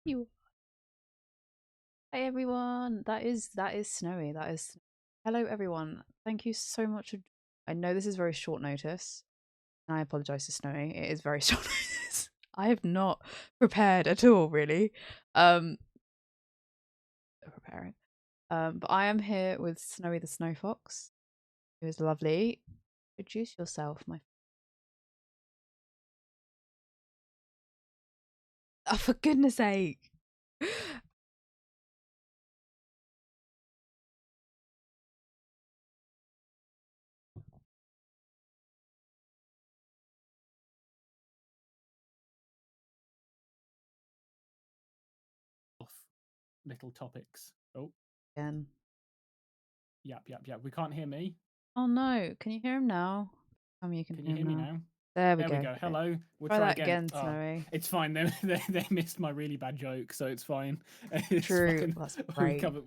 you. Hi everyone. That is Snowy. Hello everyone. Thank you so much. I know this is very short notice, and I apologize to Snowy. It is very short notice. I have not prepared at all, really. Preparing. But I am here with Snowy the Snow Fox, who is lovely. Introduce yourself, my. Oh, for goodness sake. Little topics. Oh, Again. yep. We can't hear me. Oh no! Can you hear him now? Tell me you can you hear me now? There we There go. we go. Hello. We'll Try try that again. again, Snowy. It's fine. They missed my really bad joke, so it's fine. It's True. fine. That's We great. cover.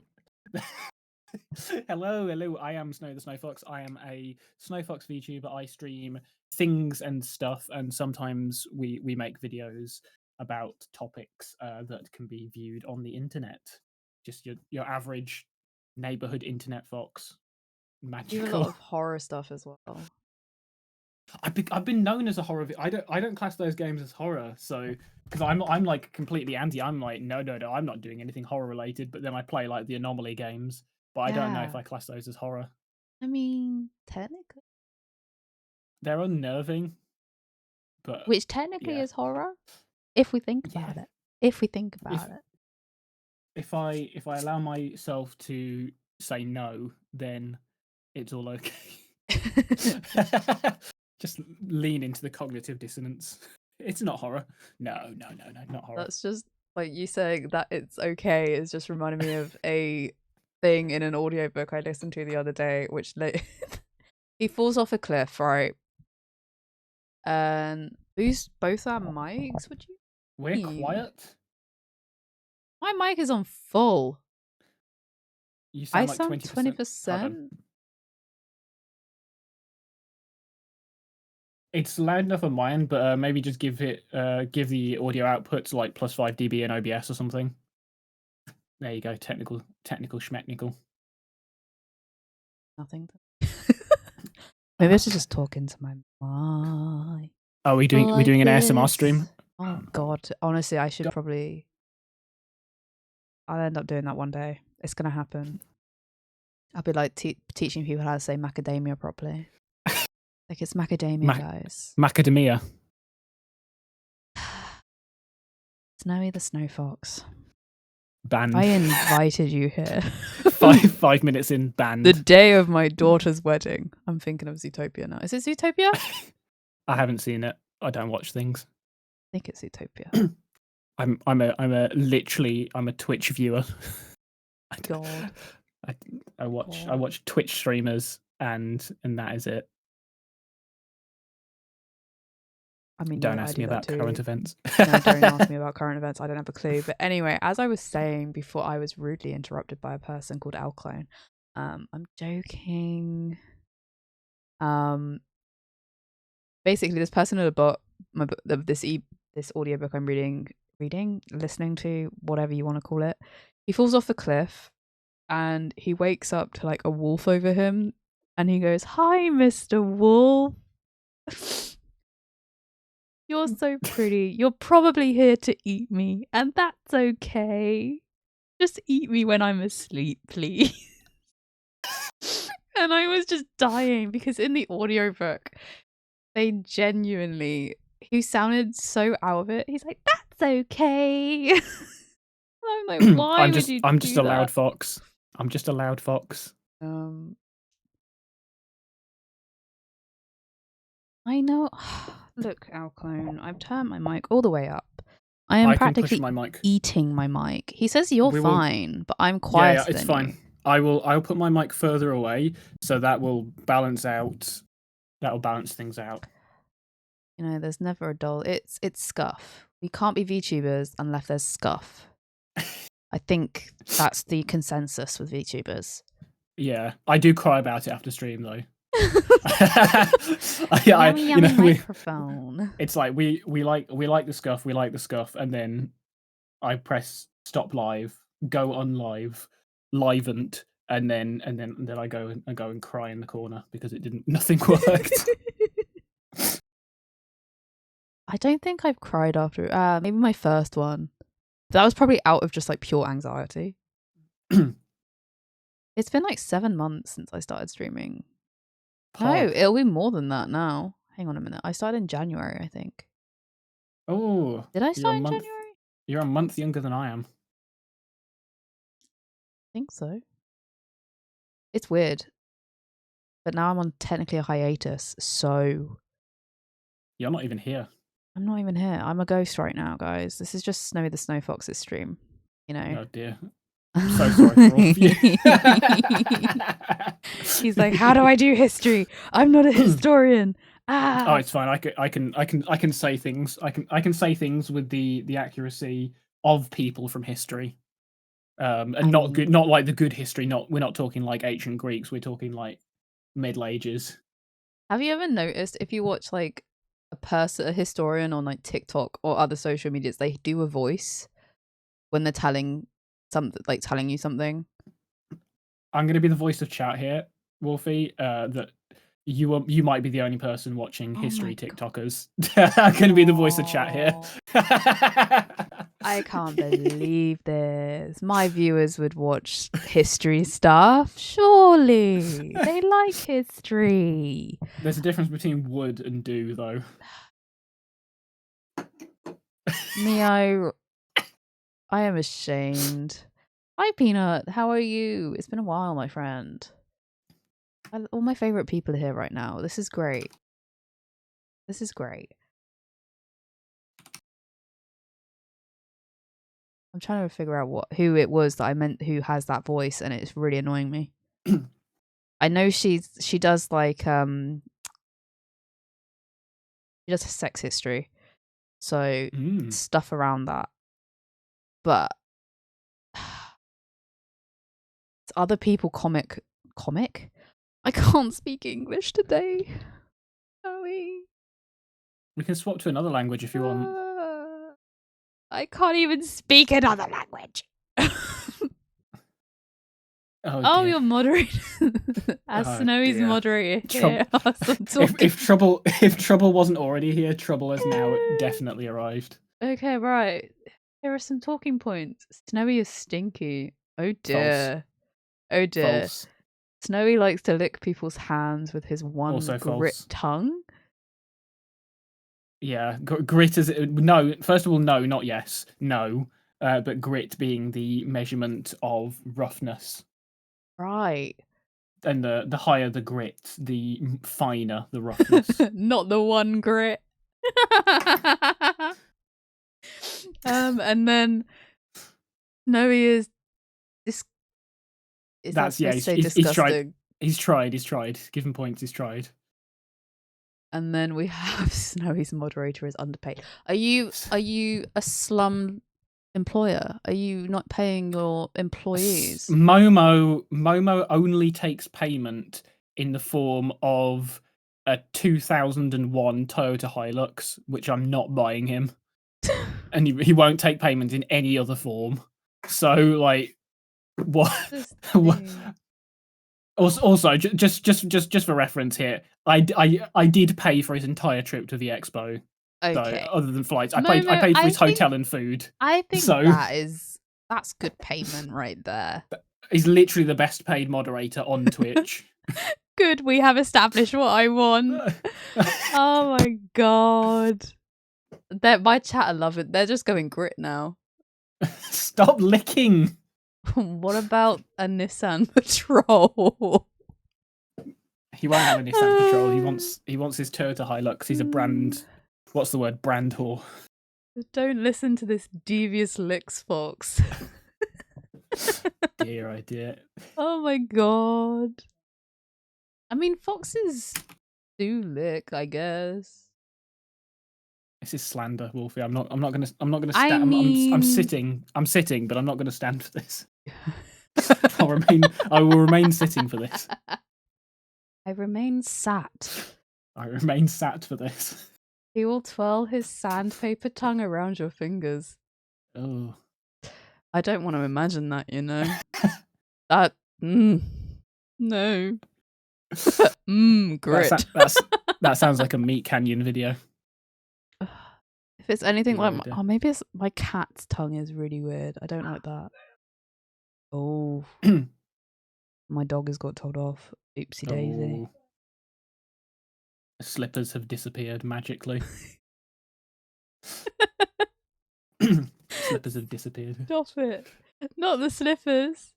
Hello. I am Snow the Snow Fox. I am a Snow Fox VTuber. I stream things and stuff, and sometimes we make videos about topics that can be viewed on the internet. Just your average neighborhood internet fox. You have a Magical. lot of horror stuff as well. I've been known as a horror. I don't class those games as horror. So because I'm like completely anti. I'm like no. I'm not doing anything horror related. But then I play like the Anomaly games. But I don't know if Yeah. I class those as horror. I mean, technically. They're unnerving. But Which technically yeah, is horror, if we think about it. If we think about it. if I allow myself to say no, then it's all okay. Just lean into the cognitive dissonance. It's not horror. No, not horror. That's just like you saying that it's okay is just reminding me of a thing in an audiobook I listened to the other day, which he falls off a cliff, right? And boost both our mics, would you? We're quiet. My mic is on full. You sound I like sound 20%. 20%. It's loud enough on mine, but maybe just give the audio output to like +5 dB in OBS or something. There you go. Technical schmechnical. Nothing. Maybe I should just talk into my mic. Are we doing an ASMR stream? Oh god, honestly, I should probably. I'll end up doing that one day. It's gonna happen. I'll be like teaching people how to say macadamia properly. Like it's macadamia, guys. Macadamia. Snowy the Snow Fox. Banned. I invited you here. 5 minutes in, banned. The day of my daughter's wedding. I'm thinking of Zootopia now. Is it Zootopia? I haven't seen it. I don't watch things. I think it's Zootopia. I'm a Twitch viewer. God. I watch Twitch streamers and that is it. I mean, don't ask me about current events. No, don't ask me about current events. I don't have a clue. But anyway, as I was saying before, I was rudely interrupted by a person called Alclone. I'm joking. Basically, this person had bought this audiobook I'm listening to, whatever you want to call it. He falls off a cliff, and he wakes up to like a wolf over him, and he goes, "Hi, Mr. Wolf." You're so pretty. You're probably here to eat me, and that's okay. Just eat me when I'm asleep, please. And I was just dying because in the audiobook, they genuinely, he sounded so out of it. He's like, "That's okay." I'm like, why would you do that? I'm just a loud fox. I'm just a loud fox. I know. Look, Alclone, I've turned my mic all the way up. I am practically eating my mic. He says you're fine, but I'm quieter it's fine. you. I'll put my mic further away, so that will balance out. That will balance things out. You know, there's never a dull. It's scuff. We can't be VTubers unless there's scuff. I think that's the consensus with VTubers. Yeah, I do cry about it after stream though. Microphone. It's like we like the scuff, and then I press stop live, go unlive, livened, and then I go and cry in the corner because it didn't. Nothing worked. I don't think I've cried after. Maybe my first one. That was probably out of just like pure anxiety. It's been like 7 months since I started streaming. No, Pog. it'll be more than that now. Hang on a minute. I started in January, I think. Oh, Did I you're a start in month. January? I You're a month younger than I am. think so. It's weird. But now I'm on technically a hiatus, so You're not even here. I'm not even here. I'm a ghost right now, guys. This is just Snowy the Snow Fox's stream. You know? Oh dear. I'm so sorry for all of you. He's like, how do I do history? I'm not a historian. Oh, it's fine. I can say things. I can say things with the accuracy of people from history. And I not good, mean, not like the good history. We're not talking like ancient Greeks. We're talking like Middle Ages. have you ever noticed if you watch like a historian on like TikTok or other social medias, they do a voice when they're telling telling you something? I'm going to be the voice of chat here, Wolfie. That you might be the only person watching Oh history my God. TikTokers. I'm going to be the voice of chat here. I can't believe this. My viewers would watch history stuff. Surely. They like history. There's a difference between would and do, though. Neo, I am ashamed. Hi, Peanut. How are you? It's been a while, my friend. All my favorite people are here right now. This is great. This is great. I'm trying to figure out who it was that I meant who has that voice, and it's really annoying me. I know she does like she does sex history, so stuff around that. But it's other people comic. I can't speak English today. Sorry. We can swap to another language if you want. I can't even speak another language. Oh, you're moderator. As Snowy's dear. moderator here. If trouble wasn't already here, trouble has now definitely arrived. Okay, right. Here are some talking points. Snowy is stinky. Oh dear. Oh dear. False. Snowy likes to lick people's hands with his one Also grit false. tongue. Yeah, grit is no. First of all, no, not yes, no. But grit being the measurement of roughness. Right. And the higher the grit, the finer the roughness. Not the one grit. And then Snowy is this. That's Disgusting. He's tried. Give him points. He's tried. And then we have Snowy's moderator is underpaid. Are you a slum employer? Are you not paying your employees? Momo only takes payment in the form of a 2001 Toyota Hilux, which I'm not buying him, and he won't take payment in any other form. So, like, what? Also, just for reference here, I did pay for his entire trip to the expo. Okay. So, other than flights, I paid for his hotel and food. I think so, that's good payment right there. He's literally the best paid moderator on Twitch. Good, we have established what I want. Oh my god. My chat, I love it. They're just going grit now. Stop licking. What about a Nissan Patrol? He won't have a Nissan Patrol. He wants his Toyota Hilux. He's a brand. What's the word? Brand whore. Don't listen to this devious licks fox. Dear idea. Oh my god. I mean, foxes do lick, I guess. This is slander, Wolfie. I'm not gonna stand. I'm sitting, but I'm not gonna stand for this. I will remain sitting for this. I remain sat. I remain sat for this. He will twirl his sandpaper tongue around your fingers. Oh. I don't want to imagine that, you know. That no. Grit. That sounds like a Meat Canyon video. If it's anything Yeah, like, maybe it's my cat's tongue is really weird. I don't like that. Oh, my dog has got told off. Oopsie daisy. Oh. The slippers have disappeared magically. Slippers have disappeared. Stop it! Not the slippers.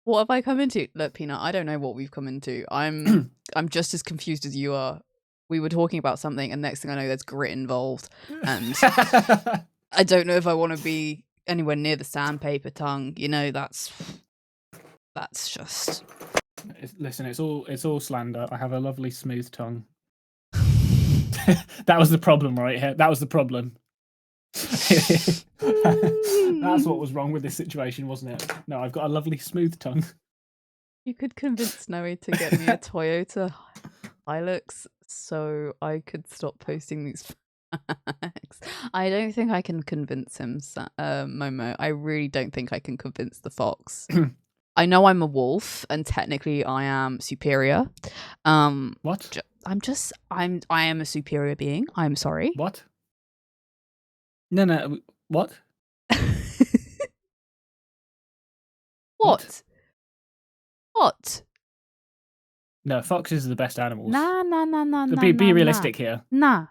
What have I come into? Look, Peanut, I don't know what we've come into. I'm just as confused as you are. We were talking about something, and next thing I know, there's grit involved, and I don't know if I want to be anywhere near the sandpaper tongue. You know, that's just. Listen, it's all slander. I have a lovely smooth tongue. That was the problem, right here. That was the problem. That's what was wrong with this situation, wasn't it? No, I've got a lovely smooth tongue. You could convince Snowy to get me a Toyota Hilux so I could stop posting these facts. I don't think I can convince him, Momo. I really don't think I can convince the fox. I know I'm a wolf, and technically I am superior. What? I am a superior being. I'm sorry. What? No. What? What? No, foxes are the best animals. Nah. Be realistic here. Nah.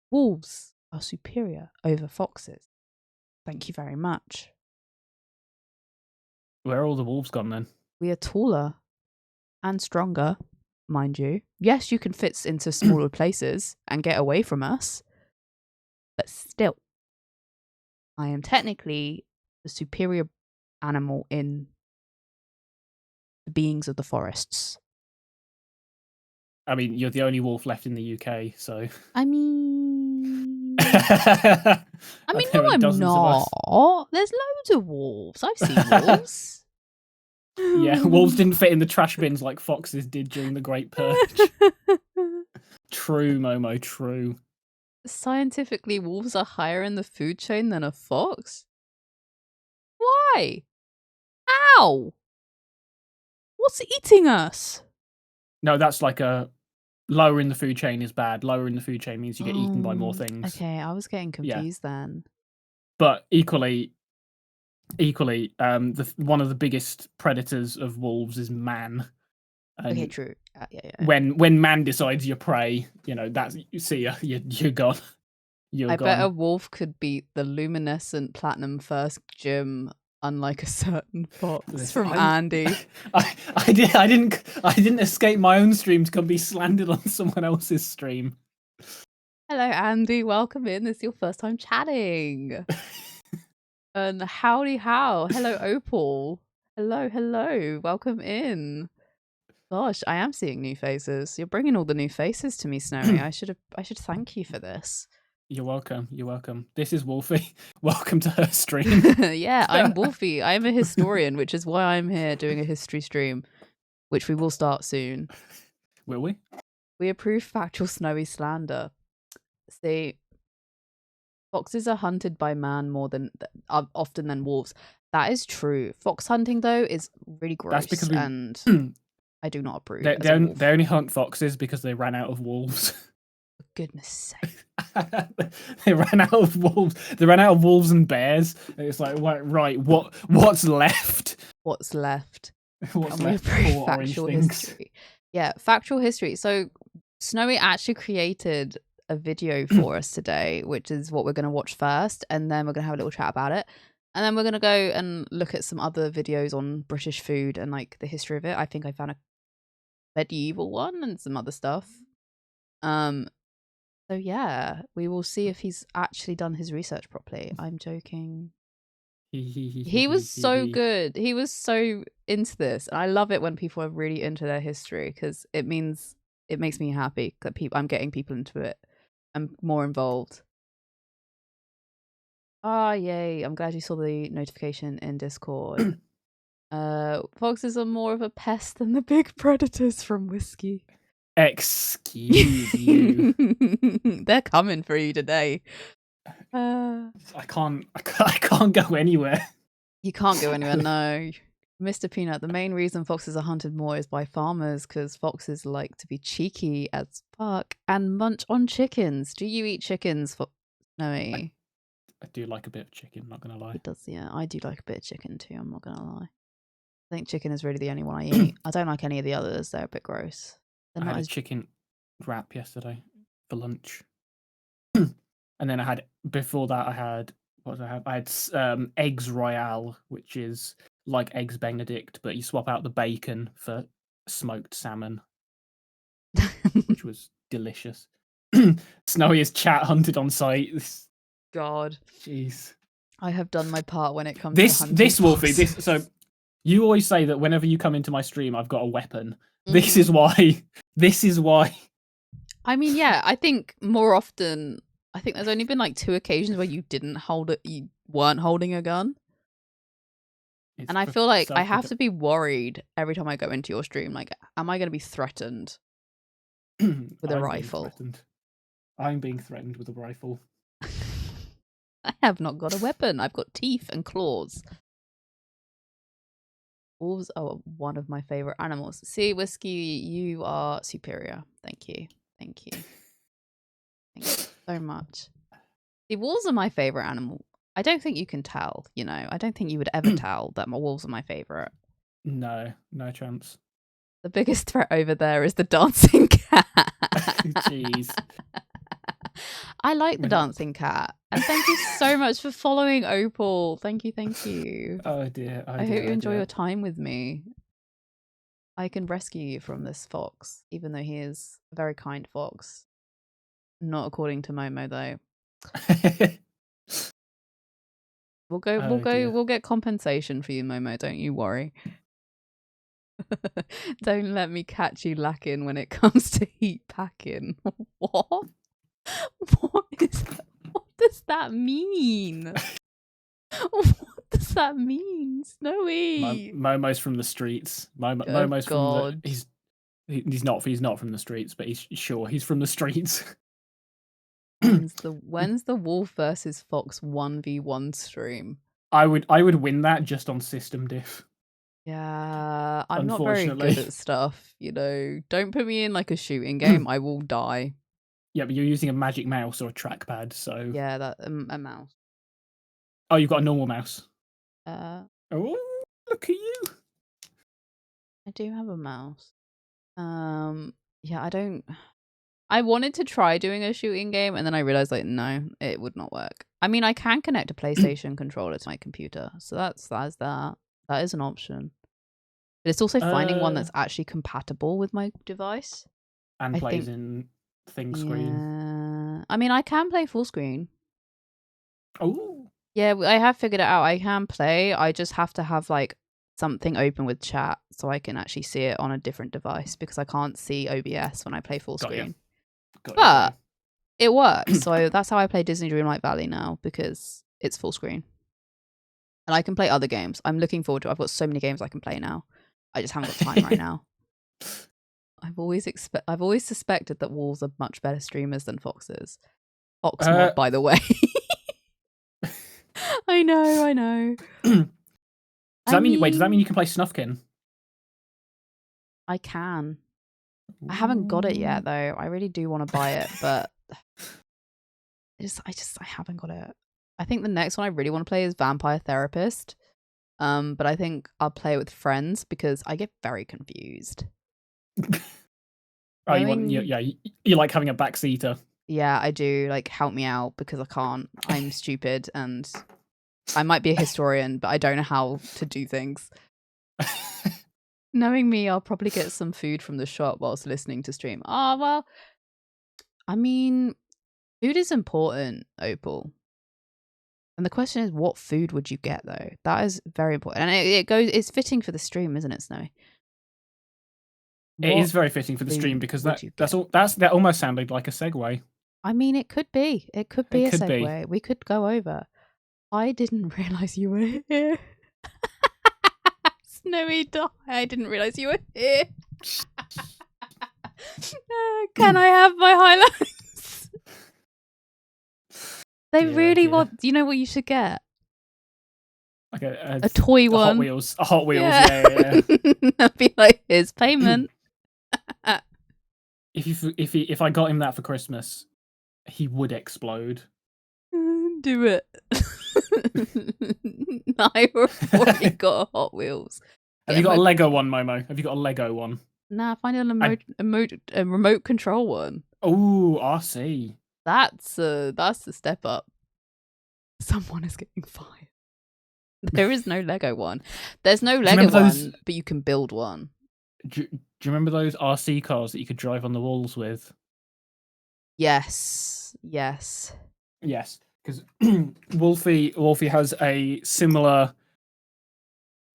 Wolves are superior over foxes. Thank you very much. Where are all the wolves gone then? We are taller and stronger, mind you. Yes, you can fit into smaller places and get away from us, but still, I am technically the superior animal in the beings of the forests. I mean, you're the only wolf left in the UK, so. I mean, no, I'm dozens not. There's loads of wolves. I've seen wolves. Yeah, wolves didn't fit in the trash bins like foxes did during the Great Purge. True, Momo, true. Scientifically, wolves are higher in the food chain than a fox? Why? How? What's eating us? No, that's like a lower in the food chain is bad. Lower in the food chain means you get eaten by more things. Okay, I was getting confused then. But equally, one of the biggest predators of wolves is man. And okay, true. Yeah. When man decides you're prey, you know that's you're gone. You're gone. Bet a wolf could beat the luminescent platinum first gym, unlike a certain fox from Andy. I didn't escape my own stream to come be slandered on someone else's stream. Hello, Andy. Welcome in. This is your first time chatting. And howdy how. Hello, Opal. Hello. Welcome in. Gosh, I am seeing new faces. You're bringing all the new faces to me, Snowy. I should thank you for this. You're welcome. This is Wolfie. Welcome to her stream. Yeah, I'm Wolfie. I'm a historian, which is why I'm here doing a history stream, which we will start soon. Will we? We approve factual Snowy slander. See, foxes are hunted by man more often than wolves. That is true. Fox hunting, though, is really gross. That's because and I do not approve. They only hunt foxes because they ran out of wolves. For goodness sake. They ran out of wolves. They ran out of wolves and bears. And it's like, right, what's left? What's left? What's left? Factual history. Yeah, factual history. So Snowy actually created a video for us today, which is what we're going to watch first, and then we're going to have a little chat about it. And then we're going to go and look at some other videos on British food and like the history of it. I think I found a medieval one and some other stuff. So yeah, we will see if he's actually done his research properly. I'm joking. He was so good. He was so into this. And I love it when people are really into their history because it makes me happy that I'm getting people into it. I'm more involved. Ah, yay. I'm glad you saw the notification in Discord. Foxes are more of a pest than the big predators from whiskey. Excuse you. They're coming for you today. I can't go anywhere. You can't go anywhere, no. Mr. Peanut, the main reason foxes are hunted more is by farmers because foxes like to be cheeky as fuck and munch on chickens. Do you eat chickens, Snowy? I do like a bit of chicken, not gonna lie. He does, yeah. I do like a bit of chicken too, I'm not gonna lie. I think chicken is really the only one I eat. I don't like any of the others, they're a bit gross. They're I not had a as chicken wrap yesterday for lunch. And then I had before that I had what did I have? I had eggs royale, which is like eggs Benedict, but you swap out the bacon for smoked salmon, which was delicious. Snowy is chat hunted on site. God. Jeez. I have done my part when it comes to hunting This Wolfie, foxes. so you always say that whenever you come into my stream I've got a weapon. This Mhm. is why. This is why. I mean, yeah, I think more often, I think there's only been like 2 occasions where you didn't hold it, you weren't holding a gun. It's And I for feel like I have self-protection. to be worried every time I go into your stream. Like, am I going to be threatened with a rifle? I'm being threatened with a rifle. I have not got a weapon. I've got teeth and claws. Wolves are one of my favorite animals. See, Whiskey, you are superior. Thank you. Thank you. Thank you so much. See, wolves are my favorite animal. I don't think you can tell, you know. I don't think you would ever tell that my wolves are my favorite. No chance. The biggest threat over there is the dancing cat. Jeez. I like the dancing cat. And thank you so much for following Opal. Thank you. Oh dear. I hope you enjoy your time with me. I can rescue you from this fox, even though he is a very kind fox. Not according to Momo though. We'll get compensation for you, Momo, don't you worry. Don't let me catch you lacking when it comes to heat packing. What? What does that mean? What does that mean? Snowy. Momo's from the streets. Momo's from the he's not from the streets, but he's from the streets. When's the wolf versus fox 1v1 stream? I would win that just on system diff. Yeah, I'm not very good at stuff, you know. Don't put me in like a shooting game, I will die. Yeah, but you're using a magic mouse or a trackpad, so yeah, that a mouse. Oh, you've got a normal mouse. Oh, look at you! I do have a mouse. Yeah, I wanted to try doing a shooting game, and then I realized like no, it would not work. I mean, I can connect a PlayStation controller to my computer, so that is an option. But it's also finding one that's actually compatible with my device and plays in thing screen. I mean, I can play full screen. Oh. Yeah, I have figured it out. I can play. I just have to have like something open with chat so I can actually see it on a different device because I can't see OBS when I play full screen. But it works. So that's how I play Disney Dreamlight Valley now because it's full screen. And I can play other games. I'm looking forward to it. I've got so many games I can play now. I just haven't got time right now. I've always suspected that wolves are much better streamers than foxes. Foxmod, by the way. I know. Does that mean you can play Snufkin? I can. I haven't got it yet though. I really do want to buy it, but I haven't got it. I think the next one I really want to play is Vampire Therapist. But I think I'll play it with friends because I get very confused. Oh, you like having a backseater? Yeah, I do. Like, help me out because I can't. I'm stupid and I might be a historian, but I don't know how to do things. Knowing me, I'll probably get some food from the shop whilst listening to stream. Well, I mean, food is important, Opal. And the question is, what food would you get though? That is very important, and it's fitting for the stream, isn't it, Snowy? It is very fitting for the stream because that almost sounded like a segue. I mean, it could be. It could be a segue. We could go over. I didn't realize you were here. Snowy die. I didn't realize you were here. Can I have my highlights? They really want. Do you know what you should get? like a toy one. A Hot Wheels. Yeah. I'd be like, here's payment. If I got him that for Christmas, he would explode. Do it. I've already got a Hot Wheels. Have you got a Lego one, Momo? Have you got a Lego one? Nah, find a remote control one. Oh, RC. That's a step up. Someone is getting fired. There is no Lego one. There's no Lego one, but you can build one. Do you remember those RC cars that you could drive on the walls with? Yes. Because Wolfie has a similar,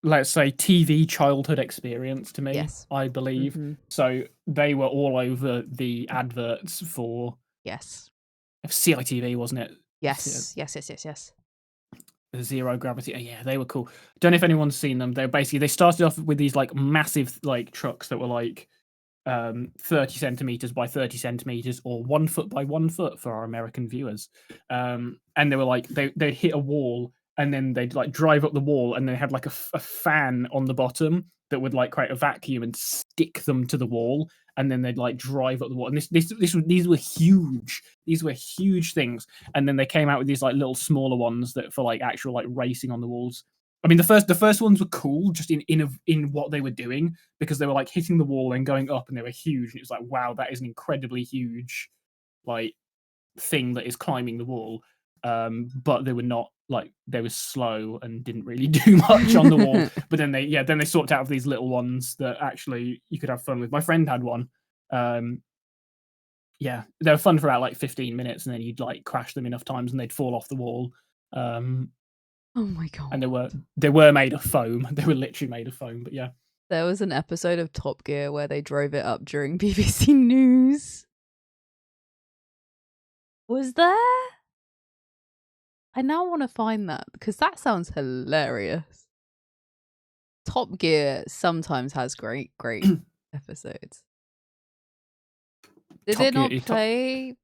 let's say, TV childhood experience to me. Yes. I believe. Mm-hmm. So they were all over the adverts for. Yes. CITV, wasn't it? Yes. The Zero Gravity. Yeah, they were cool. Don't know if anyone's seen them. They started off with these like massive like trucks that were like 30 centimeters by 30 centimeters, or 1 foot by 1 foot for our American viewers. And they were like they'd hit a wall, and then they'd like drive up the wall, and they had like a fan on the bottom that would like create a vacuum and stick them to the wall, and then they'd like drive up the wall. And these were huge. These were huge things. And then they came out with these like little smaller ones that for like actual like racing on the walls. I mean, the first ones were cool just in what they were doing, because they were like hitting the wall and going up, and they were huge. And it was like, wow, that is an incredibly huge like thing that is climbing the wall. But they were not like, they were slow and didn't really do much on the wall. But then they sorted out these little ones that actually you could have fun with. My friend had one. Yeah, they were fun for about like 15 minutes, and then you'd like crash them enough times and they'd fall off the wall. Oh my god! And they were made of foam. They were literally made of foam. But yeah, there was an episode of Top Gear where they drove it up during BBC News. Was there? I now want to find that, because that sounds hilarious. Top Gear sometimes has great episodes. Did it not play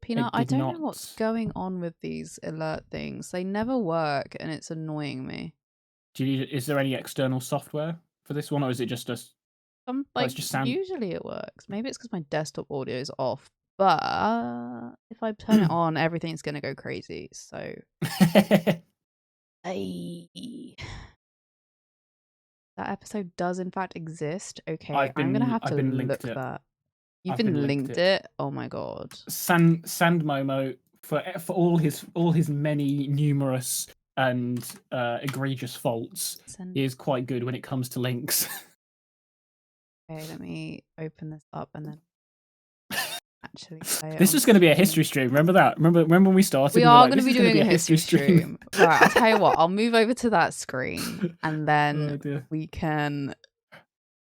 Peanut? I don't know what's going on with these alert things. They never work, and it's annoying me. Is there any external software for this one, or is it just a? Like, just sound... Usually it works. Maybe it's because my desktop audio is off. But if I turn it on, everything's gonna go crazy. So, that episode does in fact exist. Okay, I'm gonna have to look that. You've been linked it. Oh my god. Sand Momo for all his many numerous and egregious faults is quite good when it comes to links. Okay, let me open this up and then actually play it. This is going to be a history stream. Remember that? Remember when we started? We are going to be doing a history stream. All right, I'll tell you what. I'll move over to that screen, and then we can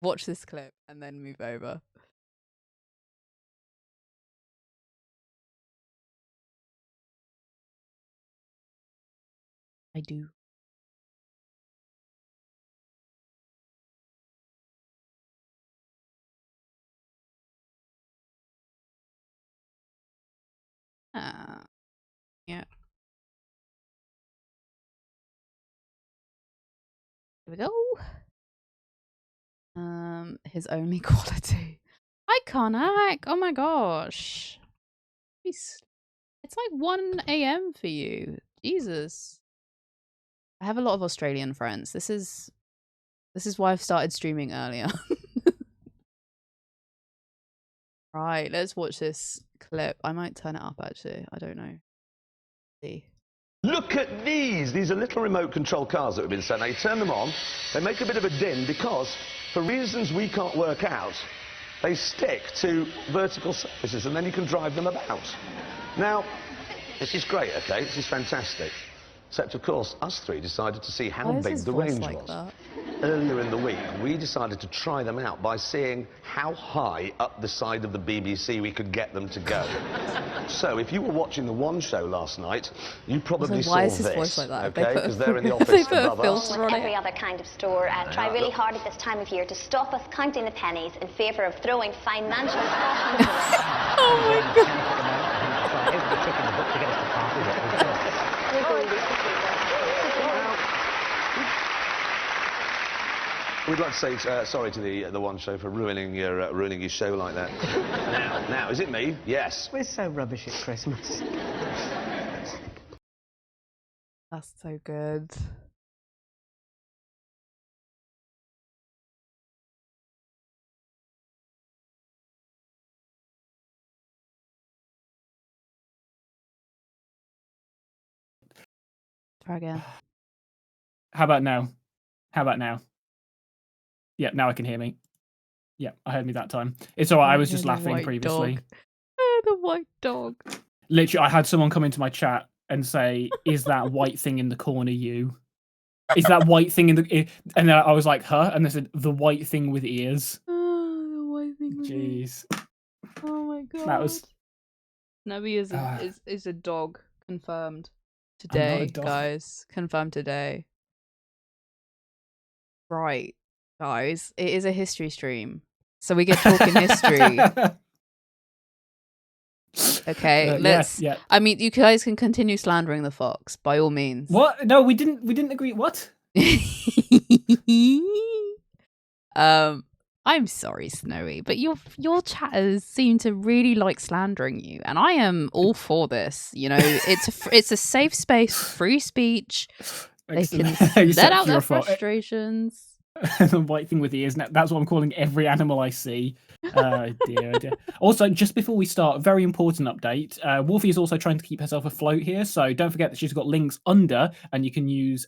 watch this clip and then move over. I do. Yeah. Here we go. His only quality. Hi, Konak. Oh my gosh. It's like 1 a.m. for you. Jesus. I have a lot of Australian friends. This is why I've started streaming earlier. Right, let's watch this clip. I might turn it up actually. I don't know. See. Look at these. These are little remote control cars that have been sent. Now you turn them on, they make a bit of a din because, for reasons we can't work out, they stick to vertical surfaces and then you can drive them about. Now, this is great, okay? This is fantastic. Except, of course, us three decided to see how big the range was. Earlier in the week, we decided to try them out by seeing how high up the side of the BBC we could get them to go. So, if you were watching the One Show last night, you probably saw this, voice like that? Okay, because they're in the office above us. Like every other kind of store, try really hard at this time of year to stop us counting the pennies in favour of throwing financial caution. Oh my god. We'd like to say sorry to the One Show for ruining your show like that. now, is it me? Yes. We're so rubbish at Christmas. That's so good. Try again. How about now? How about now? Yeah, now I can hear me. Yeah, I heard me that time. It's alright, I was just laughing previously. The white dog. Literally, I had someone come into my chat and say, "Is that white thing in the corner you? Is that white thing in the..." And then I was like, "Huh?" And they said, "The white thing with ears." Oh, the white thing with Jeez. Oh my god. That was... Nubby is a dog. Confirmed. I'm not a Today, dog. guys. Confirmed today. Right, guys. It is a history stream. So we get talking history. Okay, let's... Yeah. I mean, you guys can continue slandering the fox, by all means. What? No, we didn't agree. What? I'm sorry, Snowy, but your chatters seem to really like slandering you, and I am all for this. You know, it's a safe space, free speech. They can let out their frustrations. The white thing with ears. That's what I'm calling every animal I see. Dear. Also, just before we start, very important update. Wolfie is also trying to keep herself afloat here, so don't forget that she's got links under, and you can use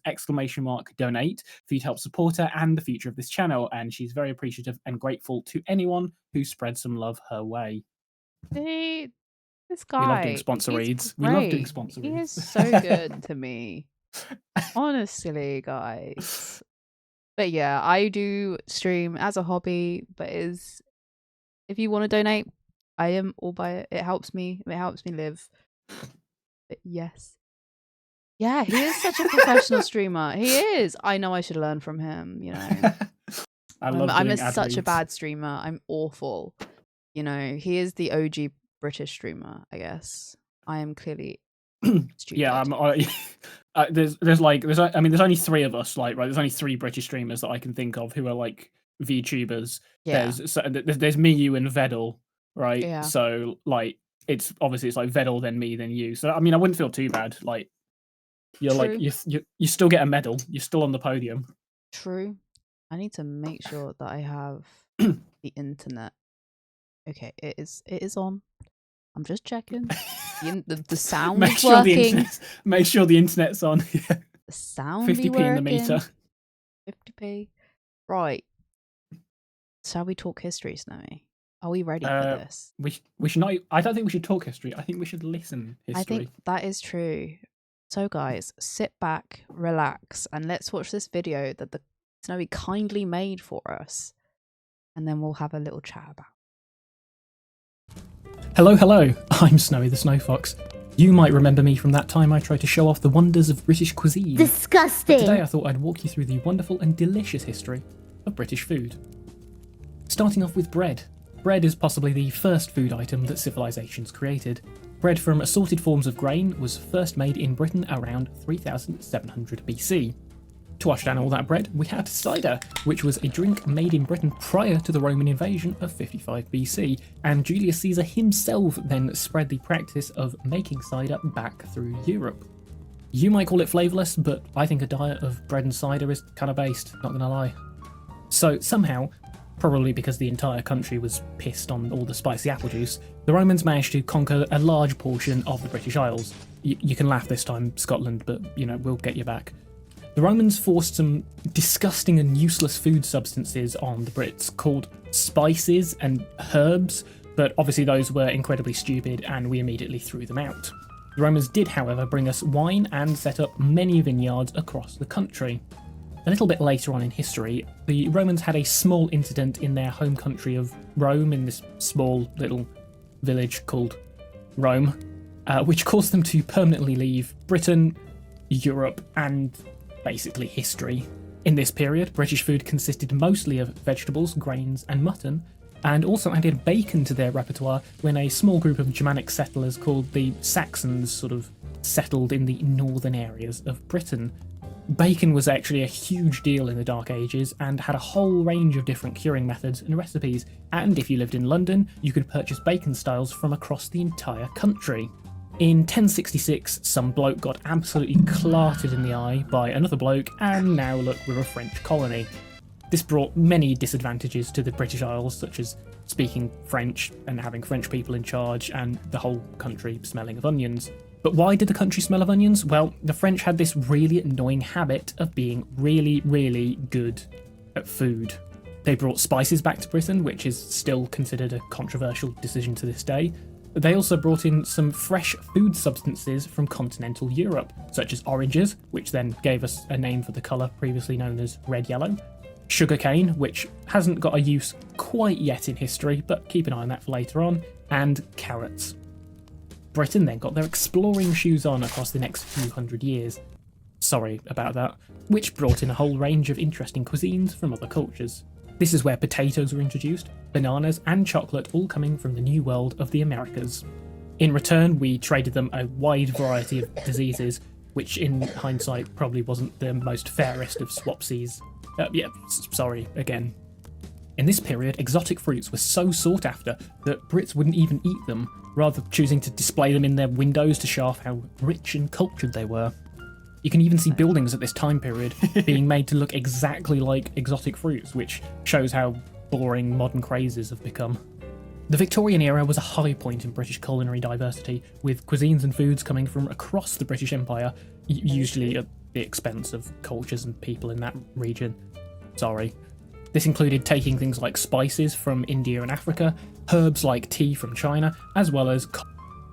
!donate for you to help support her and the future of this channel. And she's very appreciative and grateful to anyone who spreads some love her way. See, this guy. We love doing sponsor reads. We love doing sponsor reads. He is so good to me. Honestly, guys. But yeah, I do stream as a hobby, but if you want to donate, I am all by it. It helps me. It helps me live. But yes. Yeah, he is such a professional streamer. He is. I know I should learn from him, you know. I'm such a bad streamer. I'm awful. You know, he is the OG British streamer, I guess. I am clearly stupid. Yeah, there's only 3 of us, like, right? There's only 3 British streamers that I can think of who are like VTubers. Yeah. There's me, you, and Vedel, right? Yeah. So like it's like Vedel, then me, then you. So I mean, I wouldn't feel too bad. Like you're True. like you still get a medal. You're still on the podium. True. I need to make sure that I have the internet. Okay, it is on. I'm just checking. The sound is working. Make sure the internet's on. Yeah. The sound 50p in the meter. 50p. Right. Shall we talk history, Snowy? Are we ready for this? We should not. I don't think we should talk history. I think we should listen history. I think that is true. So, guys, sit back, relax, and let's watch this video that the Snowy kindly made for us, and then we'll have a little chat about. Hello, I'm Snowy the Snow Fox. You might remember me from that time I tried to show off the wonders of British cuisine. Disgusting! But today I thought I'd walk you through the wonderful and delicious history of British food. Starting off with bread. Bread is possibly the first food item that civilizations created. Bread from assorted forms of grain was first made in Britain around 3700 BC. To wash down all that bread, we had cider, which was a drink made in Britain prior to the Roman invasion of 55 BC, and Julius Caesar himself then spread the practice of making cider back through Europe. You might call it flavourless, but I think a diet of bread and cider is kind of based, not gonna lie. So somehow, probably because the entire country was pissed on all the spicy apple juice, the Romans managed to conquer a large portion of the British Isles. You can laugh this time, Scotland, but you know, we'll get you back. The Romans forced some disgusting and useless food substances on the Brits called spices and herbs, but obviously those were incredibly stupid and we immediately threw them out. The Romans did, however, bring us wine and set up many vineyards across the country. A little bit later on in history, the Romans had a small incident in their home country of Rome, in this small little village called Rome, which caused them to permanently leave Britain, Europe, and basically history. In this period, British food consisted mostly of vegetables, grains, and mutton, and also added bacon to their repertoire when a small group of Germanic settlers called the Saxons sort of settled in the northern areas of Britain. Bacon was actually a huge deal in the Dark Ages and had a whole range of different curing methods and recipes, and if you lived in London, you could purchase bacon styles from across the entire country. In 1066, some bloke got absolutely clarted in the eye by another bloke, and now look, we're a French colony. This brought many disadvantages to the British Isles, such as speaking French and having French people in charge, and the whole country smelling of onions. But why did the country smell of onions? Well, the French had this really annoying habit of being really, really good at food. They brought spices back to Britain, which is still considered a controversial decision to this day. They also brought in some fresh food substances from continental Europe, such as oranges, which then gave us a name for the colour previously known as red-yellow, sugarcane, which hasn't got a use quite yet in history, but keep an eye on that for later on, and carrots. Britain then got their exploring shoes on across the next few hundred years. Sorry about that. Which brought in a whole range of interesting cuisines from other cultures. This is where potatoes were introduced, bananas and chocolate all coming from the new world of the Americas. In return, we traded them a wide variety of diseases, which in hindsight probably wasn't the most fairest of swapsies. Sorry again. In this period, exotic fruits were so sought after that Brits wouldn't even eat them, rather choosing to display them in their windows to show off how rich and cultured they were. You can even see buildings at this time period being made to look exactly like exotic fruits, which shows how boring modern crazes have become. The Victorian era was a high point in British culinary diversity, with cuisines and foods coming from across the British Empire, usually at the expense of cultures and people in that region. Sorry. This included taking things like spices from India and Africa, herbs like tea from China, as well as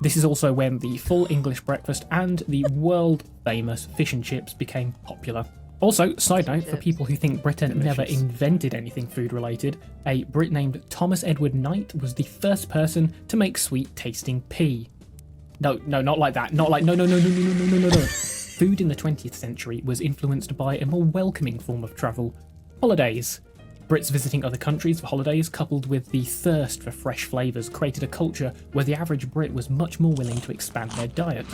this is also when the full English breakfast and the world-famous fish and chips became popular. Also, side note, for people who think Britain never invented anything food-related, a Brit named Thomas Edward Knight was the first person to make sweet-tasting pea. No, not like that. Not like, no. Food in the 20th century was influenced by a more welcoming form of travel: holidays. Brits visiting other countries for holidays, coupled with the thirst for fresh flavours, created a culture where the average Brit was much more willing to expand their diet.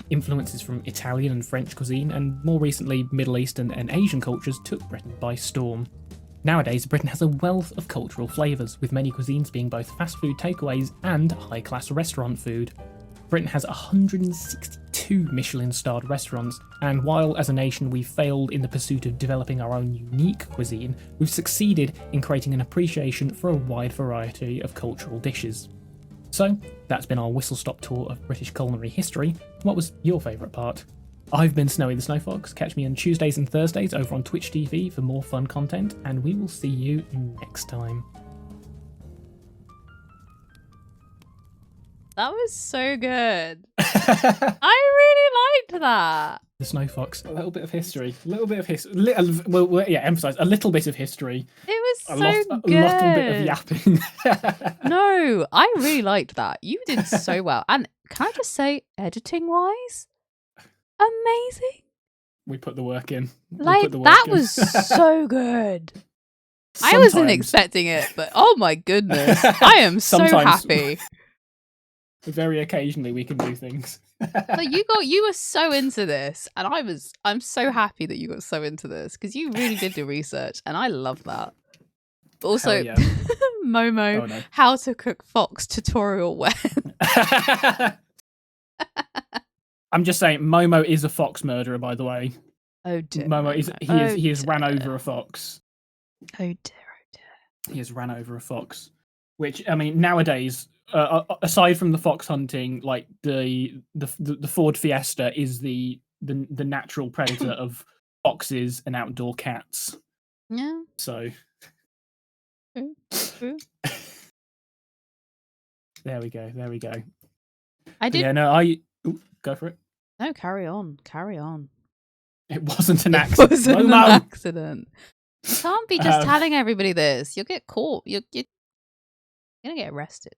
Influences from Italian and French cuisine, and more recently Middle Eastern and Asian cultures, took Britain by storm. Nowadays, Britain has a wealth of cultural flavours, with many cuisines being both fast food takeaways and high-class restaurant food. Britain has 162 Michelin-starred restaurants, and while as a nation we've failed in the pursuit of developing our own unique cuisine, we've succeeded in creating an appreciation for a wide variety of cultural dishes. So, that's been our whistle-stop tour of British culinary history. What was your favourite part? I've been Snowy the Snow Fox. Catch me on Tuesdays and Thursdays over on Twitch TV for more fun content, and we will see you next time. That was so good. I really liked that. The Snow Fox. A little bit of history. A little bit of history. Emphasise a little bit of history. It was so good. good. A little bit of yapping. No, I really liked that. You did so well. And can I just say, editing-wise, amazing. We put the work in. That was so good. I wasn't expecting it, but oh my goodness. I am so happy. Very occasionally we can do things. Like you were so into this, and I'm so happy that you got so into this, because you really did do research, and I love that. But also, yeah. Momo, how to cook fox tutorial when. I'm just saying, Momo is a fox murderer, by the way. Oh dear. Momo he has ran over a fox. Oh dear. He has ran over a fox. Which, I mean, nowadays, aside from the fox hunting, like the Ford Fiesta is the natural predator of foxes and outdoor cats. Yeah. So True. There we go. I did. Yeah, no, go for it. No, carry on. It wasn't an accident. It wasn't an accident. You can't be just telling everybody this. You'll get caught. You're gonna get arrested.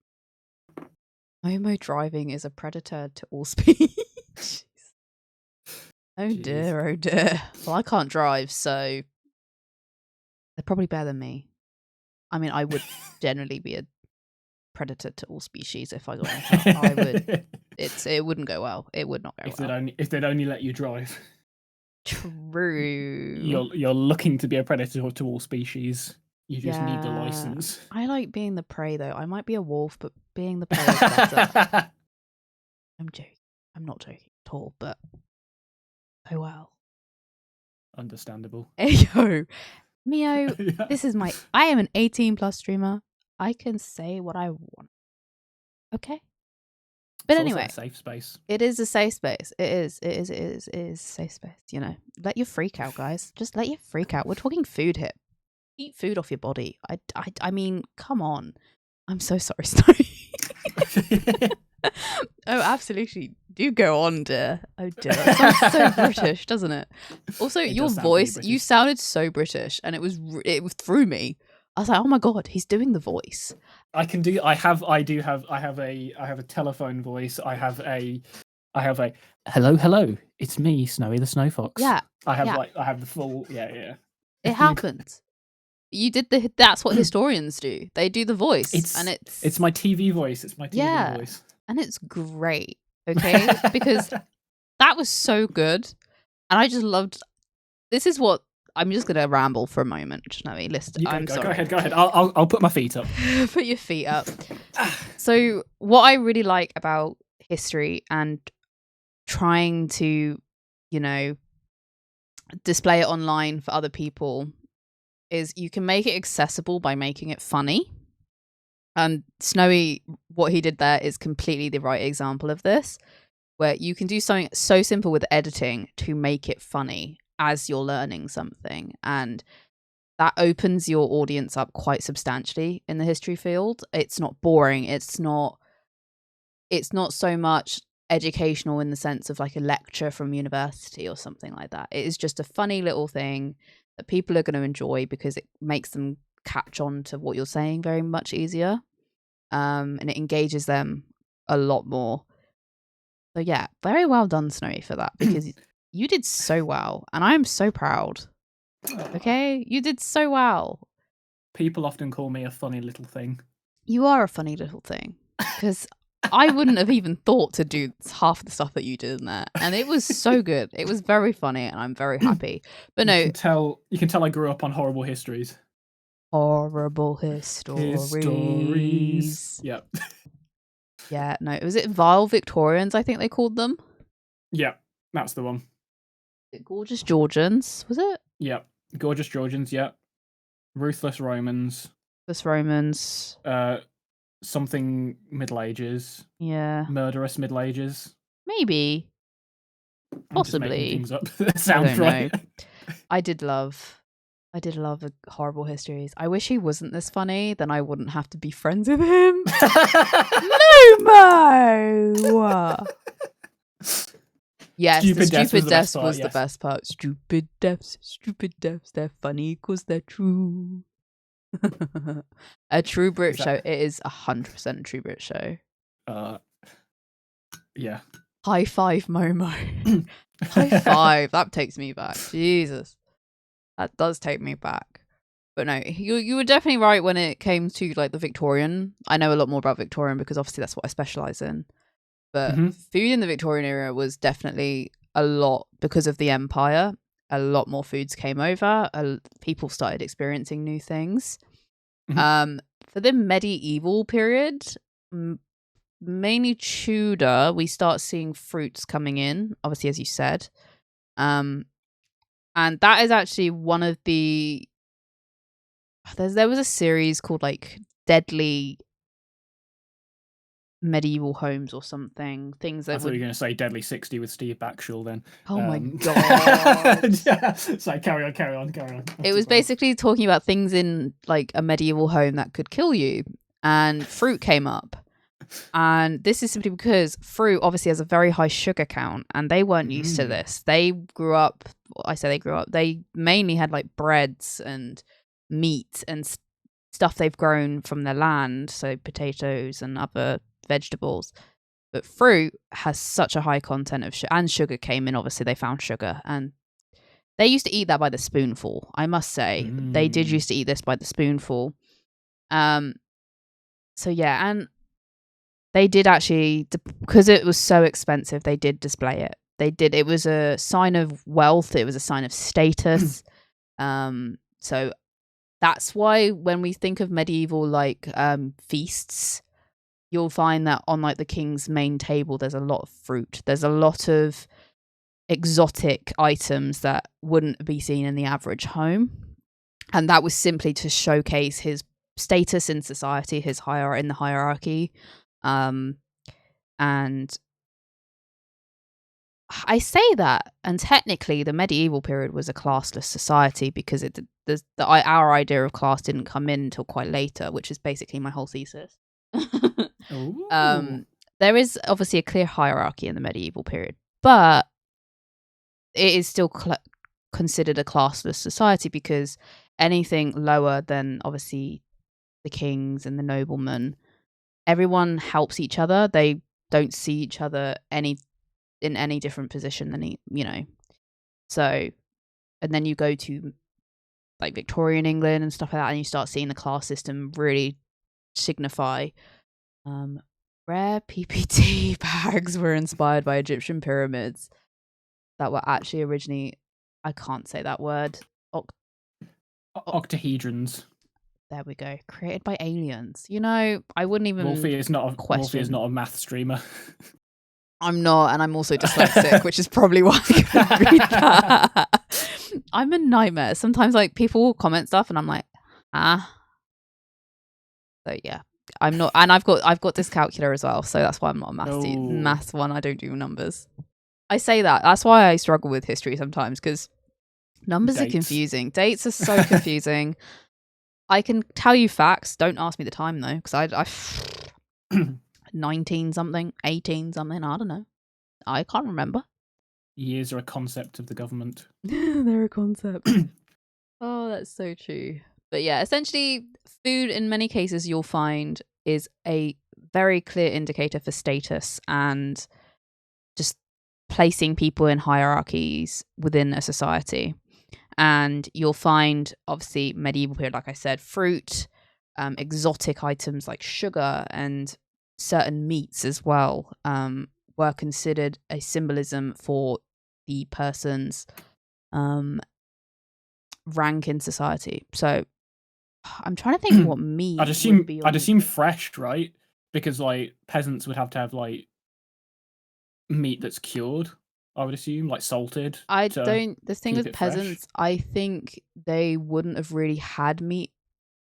Momo driving is a predator to all species. Oh dear. Well, I can't drive, so they're probably better than me. I mean, I would generally be a predator to all species if I got in a car. I would. It wouldn't go well. It would not go well. If they'd only let you drive. True. You're looking to be a predator to all species. You just need the license. I like being the prey though. I might be a wolf, but being the prey is better. I'm joking. I'm not joking at all, but oh well. Understandable. Ayo, Mio, Yeah. this is I am an 18 plus streamer. I can say what I want. Okay? But It's also anyway, a safe space. it is a safe space. It is a safe space, you know. Let your freak out, guys. Just let your freak out. We're talking food here. Eat food off your body. I mean, come on. I'm so sorry, Snowy. Oh, absolutely. Do go on, dear. Oh, dear. That sounds so British, doesn't it? Also, It your does sound pretty voice, you British. sounded so British, and it threw me. I was like, oh my god, he's doing the voice. I can do. I have a telephone voice. I have a hello. It's me, Snowy the Snow Fox. Yeah, I have yeah. I have the full. Yeah. It happened. You did that's what historians do. They do the voice, and it's my TV voice. It's my TV voice. and it's great. Okay, because that was so good, and I just loved. This is what I'm just gonna ramble for a moment, Snowy. Listen, I'm sorry. Go ahead. I'll put my feet up. Put your feet up. So, what I really like about history and trying to, you know, display it online for other people is you can make it accessible by making it funny. And Snowy, what he did there is completely the right example of this, where you can do something so simple with editing to make it funny as you're learning something. And that opens your audience up quite substantially in the history field. It's not boring. It's not so much educational in the sense of like a lecture from university or something like that. It is just a funny little thing that people are going to enjoy because it makes them catch on to what you're saying very much easier. And it engages them a lot more. So yeah, very well done, Snowy, for that, because you did so well, and I'm so proud. Okay, you did so well. People often call me a funny little thing. You are a funny little thing, because I wouldn't have even thought to do half the stuff that you did in there, and it was so good. It was very funny, and I'm very happy. But no, you can tell I grew up on horrible histories. Horrible histories. Yep. Yeah, no, was it Vile Victorians? I think they called them. Yep, that's the one. Gorgeous Georgians, was it? Yep, gorgeous Georgians. Yep, ruthless Romans. Ruthless Romans. Something Middle Ages. Yeah. Murderous Middle Ages. Maybe. Possibly. Things up. That sounds right. I did love horrible histories. I wish he wasn't this funny, then I wouldn't have to be friends with him. No. Yes, the stupid deaths was the best part. Stupid deaths, they're funny because they're true. A true Brit show. It is 100% a true Brit show. Yeah. High five, Momo. High five. That takes me back. Jesus. That does take me back. But no, you were definitely right when it came to like the Victorian. I know a lot more about Victorian because obviously that's what I specialise in. But food in the Victorian era was definitely a lot because of the empire. A lot more foods came over. People started experiencing new things. For the medieval period, mainly Tudor, we start seeing fruits coming in, obviously, as you said. And that is actually one of the... There was a series called like Deadly Medieval Homes or something. Things that I thought you were going to say Deadly 60 with Steve Backshall then. Oh my god. Sorry, carry on. It was basically talking about things in like a medieval home that could kill you, and fruit came up. And this is simply because fruit obviously has a very high sugar count, and they weren't used to this. They mainly had like breads and meat and stuff they've grown from their land, so potatoes and other vegetables. But fruit has such a high content of sugar, and sugar came in. Obviously, they found sugar, and they used to eat that by the spoonful. I must say, they did used to eat this by the spoonful. So yeah, and they did actually, because it was so expensive, they did display it they did. It was a sign of wealth. It was a sign of status. So that's why when we think of medieval like feasts, you'll find that on like the king's main table, there's a lot of fruit. There's a lot of exotic items that wouldn't be seen in the average home, and that was simply to showcase his status in society, his in the hierarchy. And I say that, and technically the medieval period was a classless society because our idea of class didn't come in until quite later, which is basically my whole thesis. There is obviously a clear hierarchy in the medieval period, but it is still considered a classless society because anything lower than obviously the kings and the noblemen, everyone helps each other. They don't see each other in any different position than So, and then you go to like Victorian England and stuff like that, and you start seeing the class system really signify. Rare PPT bags were inspired by Egyptian pyramids that were actually originally, I can't say that word, octahedrons. There we go. Created by aliens. I wouldn't even Wolfie is not a math streamer. I'm not, and I'm also dyslexic, which is probably why I couldn't read that. I'm a nightmare. Sometimes like people will comment stuff and I'm like, So yeah. I'm not, and I've got dyscalculia as well, so that's why I'm not a maths one. I don't do numbers. I say that. That's why I struggle with history sometimes, because numbers are confusing. Dates are so confusing. I can tell you facts. Don't ask me the time though, because I 19 something, 18 something. I don't know. I can't remember. Years are a concept of the government. They're a concept. Oh, that's so true. But yeah, essentially, food in many cases you'll find is a very clear indicator for status and just placing people in hierarchies within a society. And you'll find, obviously, medieval period, like I said, fruit, exotic items like sugar and certain meats as well were considered a symbolism for the person's rank in society. So I'm trying to think what meat I'd assume fresh, right? Because like peasants would have to have like meat that's cured. I would assume, like salted. The thing with peasants, I think they wouldn't have really had meat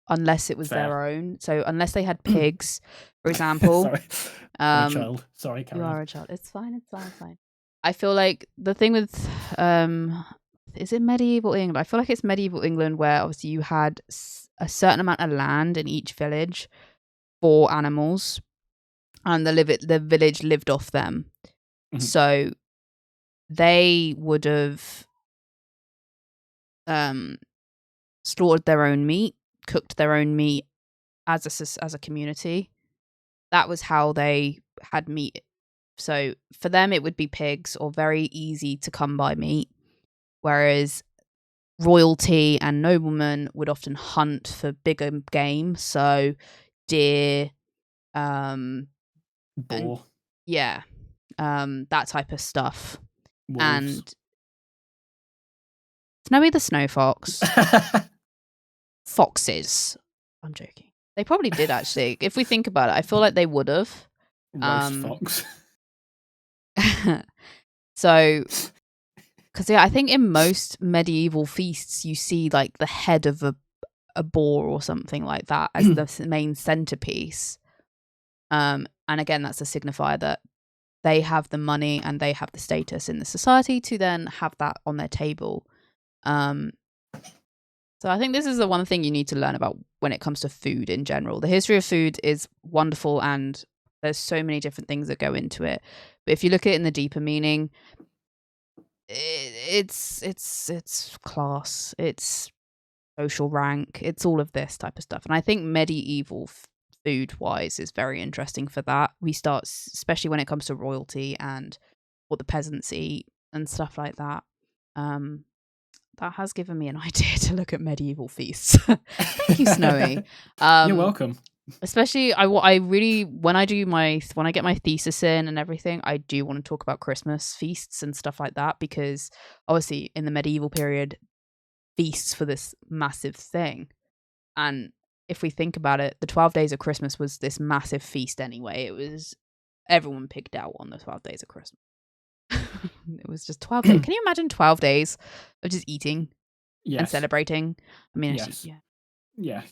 unless it was their own. So unless they had pigs, for example. Sorry, I'm a child. Sorry, Karen. You are a child. It's fine. I feel like the thing with is it medieval England? I feel like it's medieval England where obviously you had a certain amount of land in each village for animals, and the village lived off them. Mm-hmm. So they would have slaughtered their own meat, cooked their own meat as a community. That was how they had meat. So for them, it would be pigs or very easy to come by meat, whereas royalty and noblemen would often hunt for bigger game, so deer, boar, that type of stuff. Wolves. And Snowy the Snow Fox, foxes. I'm joking. They probably did actually. If we think about it, I feel like they would have. Roast fox. So, because I think in most medieval feasts you see like the head of a boar or something like that as the main centerpiece. And again, that's a signifier that they have the money and they have the status in the society to then have that on their table. So I think this is the one thing you need to learn about when it comes to food in general. The history of food is wonderful and there's so many different things that go into it. But if you look at it in the deeper meaning, it's class, it's social rank, it's all of this type of stuff. And I think medieval food-wise is very interesting for that. We start, especially when it comes to royalty and what the peasants eat and stuff like that. That has given me an idea to look at medieval feasts. Thank you, Snowy. You're welcome. Especially I really when I get my thesis in and everything, I do want to talk about Christmas feasts and stuff like that, because obviously in the medieval period, feasts for this massive thing. And if we think about it, the 12 days of Christmas was this massive feast anyway. It was everyone pigged out on the 12 days of Christmas. It was just 12 days. Can you imagine 12 days of just eating and Yes. celebrating? I mean, Yes. actually, Yeah.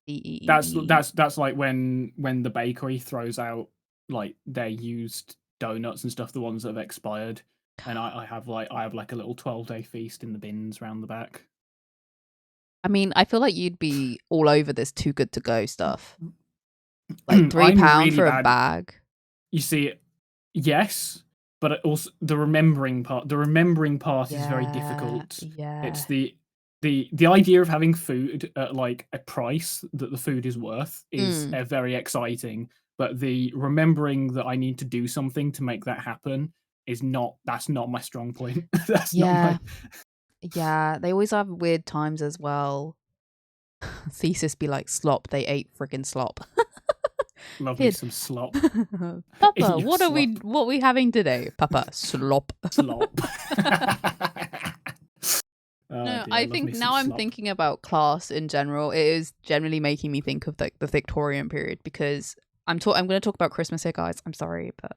Eat. That's like when the bakery throws out like their used donuts and stuff, the ones that have expired, and I have like a little 12-day feast in the bins round the back. I mean, I feel like you'd be all over this too good to go stuff. Like £3 really for bad. a bag. You see, yes, but also the remembering part. The remembering part is very difficult. Yeah. It's the idea of having food at like a price that the food is worth is very exciting. But the remembering that I need to do something to make that happen that's not my strong point. That's not my... Yeah, they always have weird times as well. Thesis be like slop. They ate friggin' slop. Love me some slop. Papa, what are we having today? Papa, slop. Slop. No, I think now I'm thinking about class in general. It is generally making me think of the Victorian period, because I'm going to talk about Christmas here, guys. I'm sorry, but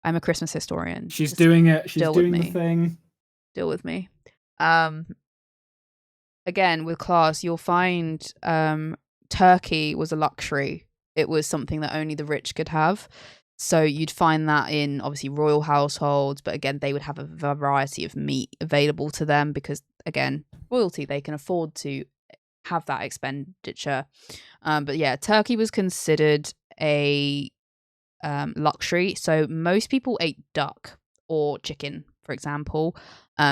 I'm a Christmas historian. She's doing it. She's doing the thing. Deal with me. Again, with class, you'll find turkey was a luxury. It was something that only the rich could have. So you'd find that in obviously royal households, but again, they would have a variety of meat available to them because, again, royalty, they can afford to have that expenditure. But yeah, turkey was considered a luxury. So most people ate duck or chicken, for example,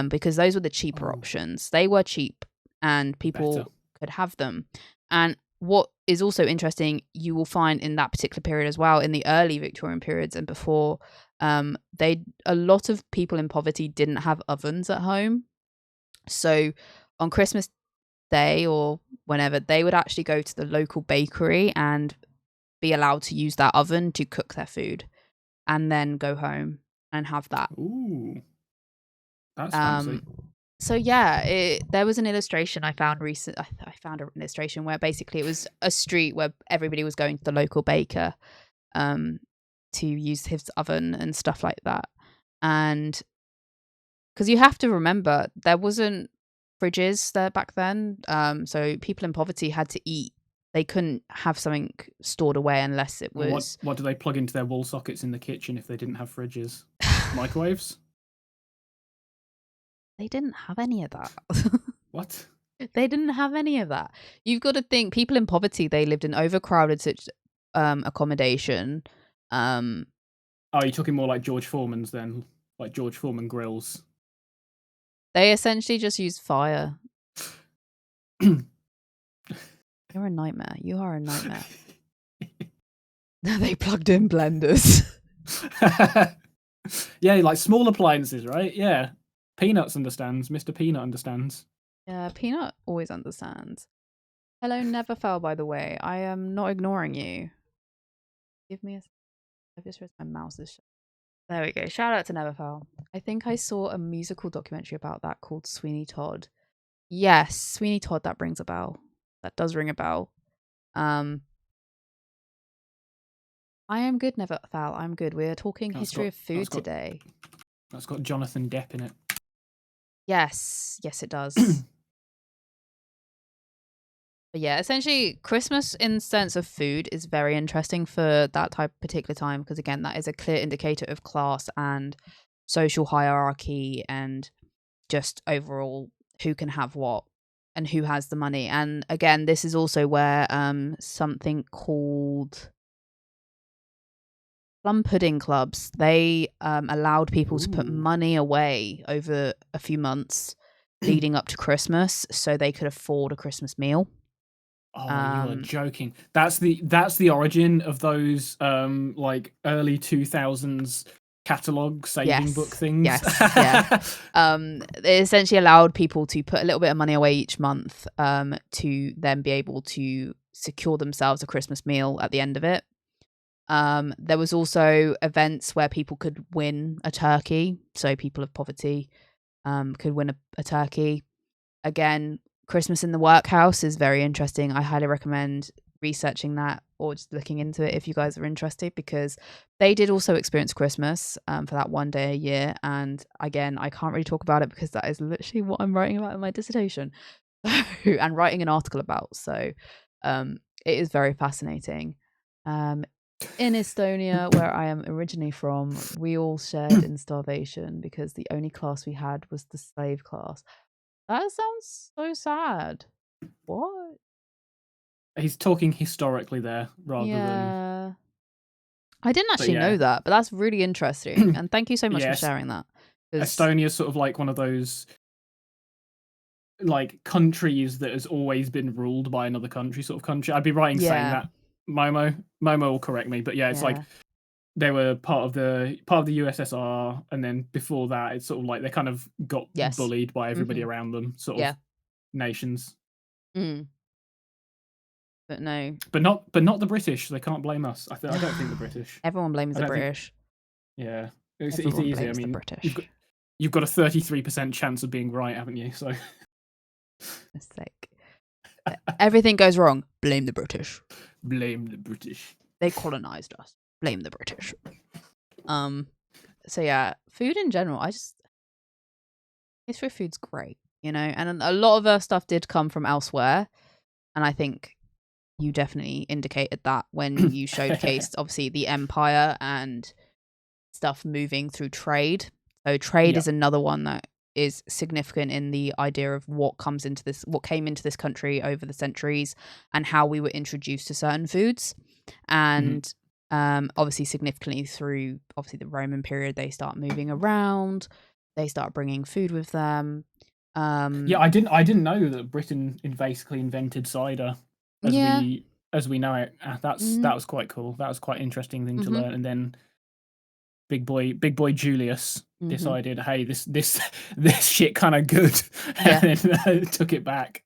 because those were the cheaper options. They were cheap and people could have them. And what is also interesting, you will find in that particular period as well, in the early Victorian periods and before, a lot of people in poverty didn't have ovens at home. So on Christmas Day or whenever, they would actually go to the local bakery and be allowed to use that oven to cook their food and then go home and have that. Ooh, that's fancy. So yeah, there was an illustration I found recent. I found an illustration where basically it was a street where everybody was going to the local baker to use his oven and stuff like that. And because you have to remember, there wasn't fridges there back then, so people in poverty had to eat. They couldn't have something stored away unless it was... What do they plug into their wall sockets in the kitchen if they didn't have fridges? Microwaves? They didn't have any of that. What? They didn't have any of that. You've got to think, people in poverty, they lived in overcrowded accommodation. Oh, you're talking more like George Foreman's then? Like George Foreman grills? They essentially just used fire. You're a nightmare. You are a nightmare. They plugged in blenders. Yeah, like small appliances, right? Yeah. Peanuts understands. Mr. Peanut understands. Yeah, Peanut always understands. Hello, Neverfell, by the way. I am not ignoring you. Give me a... I just realized my mouse is shut. There we go. Shout out to Neverfell. I think I saw a musical documentary about that called Sweeney Todd. Yes, Sweeney Todd, that rings a bell. That does ring a bell. I am good, Neverfell. I'm good. We're talking history of food today. That's got Jonathan Depp in it. Yes, it does. But yeah, essentially, Christmas in sense of food is very interesting for that particular time because, again, that is a clear indicator of class and social hierarchy and just overall who can have what and who has the money. And again, this is also where something called plum pudding clubs, they allowed people to put money away over a few months leading up to Christmas so they could afford a Christmas meal. Oh, you are joking. That's the origin of those like early 2000s catalog saving book things. Yes, yeah. It essentially allowed people to put a little bit of money away each month to then be able to secure themselves a Christmas meal at the end of it. There was also events where people could win a turkey. So people of poverty could win a turkey. Again, Christmas in the workhouse is very interesting. I highly recommend researching that or just looking into it if you guys are interested, because they did also experience Christmas for that one day a year. And again, I can't really talk about it because that is literally what I'm writing about in my dissertation and writing an article about. So it is very fascinating. In Estonia, where I am originally from, we all shared in starvation because the only class we had was the slave class. That sounds so sad. What? He's talking historically there rather than. I didn't actually know that, but that's really interesting. And thank you so much for Yes. sharing that. Estonia's sort of like one of those like countries that has always been ruled by another country, sort of country. I'd be right in saying that. Momo will correct me, but yeah, it's like they were part of the USSR, and then before that, it's sort of like they kind of got bullied by everybody around them, sort of nations. But no, but not the British. They can't blame us. I don't think the British. Everyone blames the British. Yeah, it's Everyone easy. blames I mean, the British. You've got a 33% chance of being right, haven't you? So it's like everything goes wrong. Blame the British. Blame the British. They colonized us. Blame the British. So yeah, food in general, history of food's great, you know, and a lot of our stuff did come from elsewhere, and I think you definitely indicated that when you showcased obviously the empire and stuff moving through trade. So trade is another one that is significant in the idea of what came into this country over the centuries and how we were introduced to certain foods. And obviously significantly through obviously the Roman period, they start moving around, they start bringing food with them. I didn't know that Britain basically invented cider as we know it. That was quite cool. That was quite interesting thing to learn. And then big boy Julius decided, hey, this shit kind of good, and then took it back.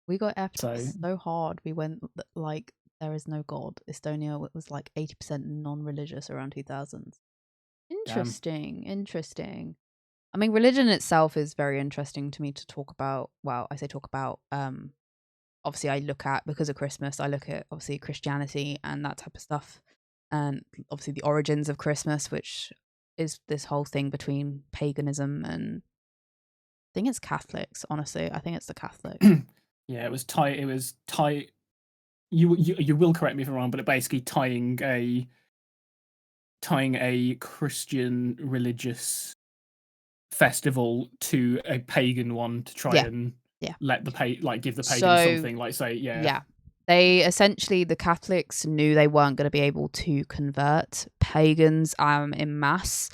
We got effed so hard. We went like there is no god. Estonia was like 80% non-religious around 2000s. Interesting. I mean, religion itself is very interesting to me to talk about. Well, I say talk about. Obviously, I look at, because of Christmas, I look at obviously Christianity and that type of stuff, and obviously the origins of Christmas, which is this whole thing between paganism and I think it's Catholics. Honestly, I think it's the Catholics. Yeah, it was tie. You will correct me if I'm wrong, but it basically tying a Christian religious festival to a pagan one to try and let the give the pagan something, like say they essentially, the Catholics knew they weren't going to be able to convert pagans en masse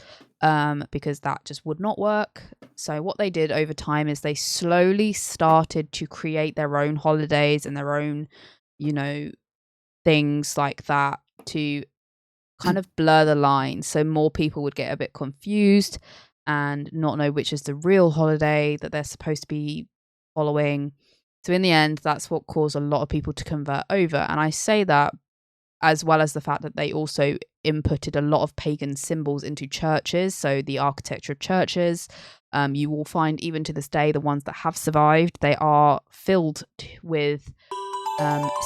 because that just would not work. So what they did over time is they slowly started to create their own holidays and their own, you know, things like that to kind of blur the lines, so more people would get a bit confused and not know which is the real holiday that they're supposed to be following. So in the end, that's what caused a lot of people to convert over. And I say that as well as the fact that they also inputted a lot of pagan symbols into churches. So the architecture of churches, you will find even to this day, the ones that have survived, they are filled with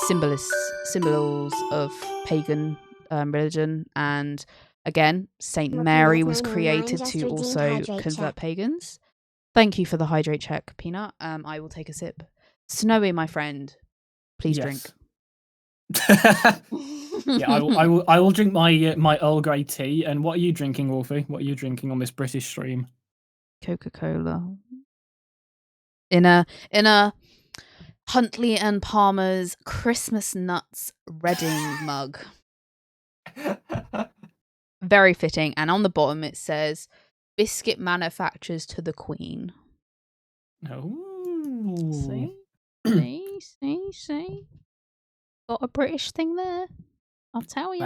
symbols of pagan religion. And again, Saint Mary was created to also convert pagans. Thank you for the hydrate check, Peanut. I will take a sip. Snowy, my friend, please drink. Yeah, I will drink my Earl Grey tea. And what are you drinking, Wolfie? What are you drinking on this British stream? Coca-Cola. In a Huntley and Palmer's Christmas Nuts Reading mug. Very fitting. And on the bottom it says, biscuit manufacturers to the Queen. Oh. See? Got a British thing there. I'll tell you.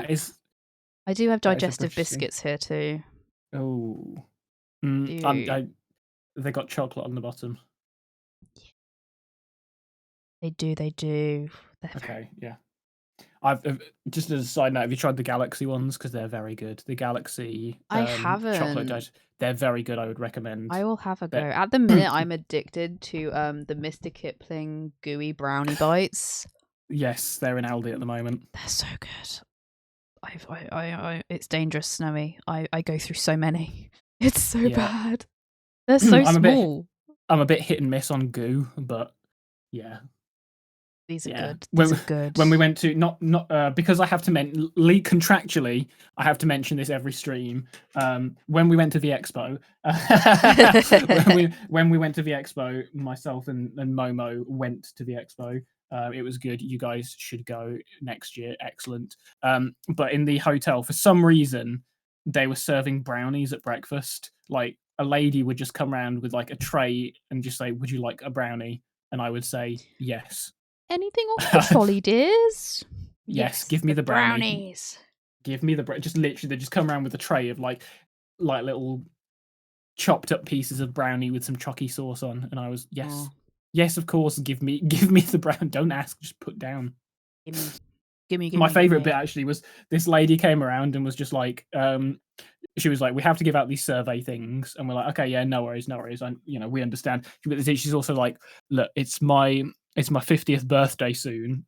I do have digestive biscuits here too. Oh. They got chocolate on the bottom. They do. Okay, yeah. I've just as a side note, have you tried the Galaxy ones? Because they're very good. The Galaxy I chocolate haven't. dice, they're very good. I would recommend. I will have a go. They're- At the minute, I'm addicted to the Mr. Kipling gooey brownie bites. Yes, they're in Aldi at the moment. They're so good. It's dangerous, Snowy. I go through so many. It's so Yeah. bad. They're so small. I'm a bit hit and miss on goo, but yeah. These are Yeah. good. These are good. When we went to not because I have to contractually I have to mention this every stream. When we went to the expo, when we went to the expo, myself and Momo went to the expo. It was good. You guys should go next year. Excellent. But in the hotel, for some reason, they were serving brownies at breakfast. Like a lady would just come around with like a tray and just say, "Would you like a brownie?" And I would say yes. Anything off the trolley, dears? Yes, give me the brownie. brownies. Give me the just literally they just come around with a tray of like little chopped up pieces of brownie with some chalky sauce on, and I was yes, Oh. yes, of course, give me the brown. Don't ask, just put down. Gimme. My favorite bit actually was this lady came around and was just like, she was like, we have to give out these survey things, and we're like, okay, yeah, no worries, and we understand. But she's also like, look, it's my 50th birthday soon.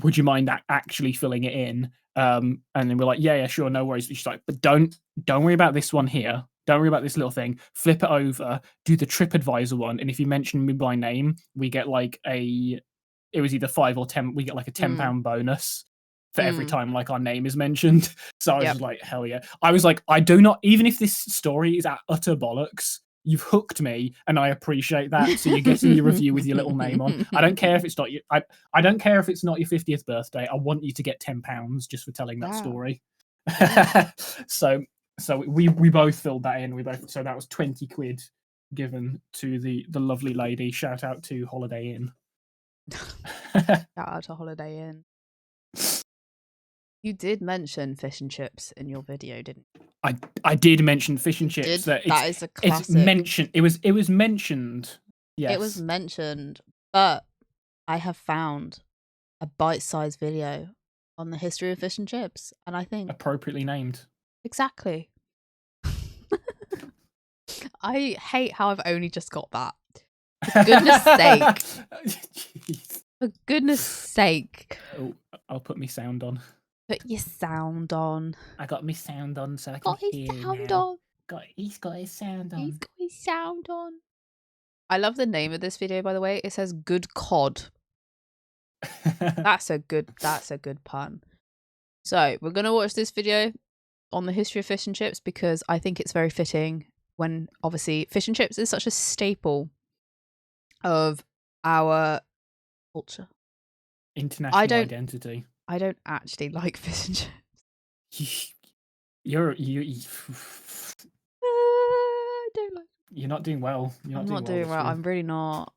Would you mind actually filling it in? And then we're like, yeah, sure, no worries. She's like, but don't worry about this one here. Don't worry about this little thing. Flip it over, do the TripAdvisor one, and if you mention me by name, we get like it was either 5 or 10. We get like a £10 bonus for every time like our name is mentioned. So I was just like, hell yeah. I was like, I do not, even if this story is utter bollocks, you've hooked me, and I appreciate that. So you're getting your review with your little name on. I don't care if it's not your. I don't care if it's not your 50th birthday. I want you to get £10 just for telling that story. So we both filled that in. So that was 20 quid given to the lovely lady. Shout out to Holiday Inn. Shout out to Holiday Inn. You did mention fish and chips in your video, didn't you? I did mention fish and chips. That is a classic. It's mentioned. It was mentioned. Yes. It was mentioned, but I have found a bite-sized video on the history of fish and chips, and I think appropriately named. Exactly. I hate how I've only just got that. For goodness sake. Jeez. For goodness sake. Oh, I'll put my sound on. Put your sound on. I got my sound on so I can Got his hear sound now. on. He's got his sound on. He's got his sound on. I love the name of this video, by the way. It says "Good Cod." That's a good pun. So we're gonna watch this video on the history of fish and chips because I think it's very fitting when obviously fish and chips is such a staple of our culture. International identity. I don't actually like fish and chips. You I don't like. You're not doing well. I'm not doing well. I'm really not.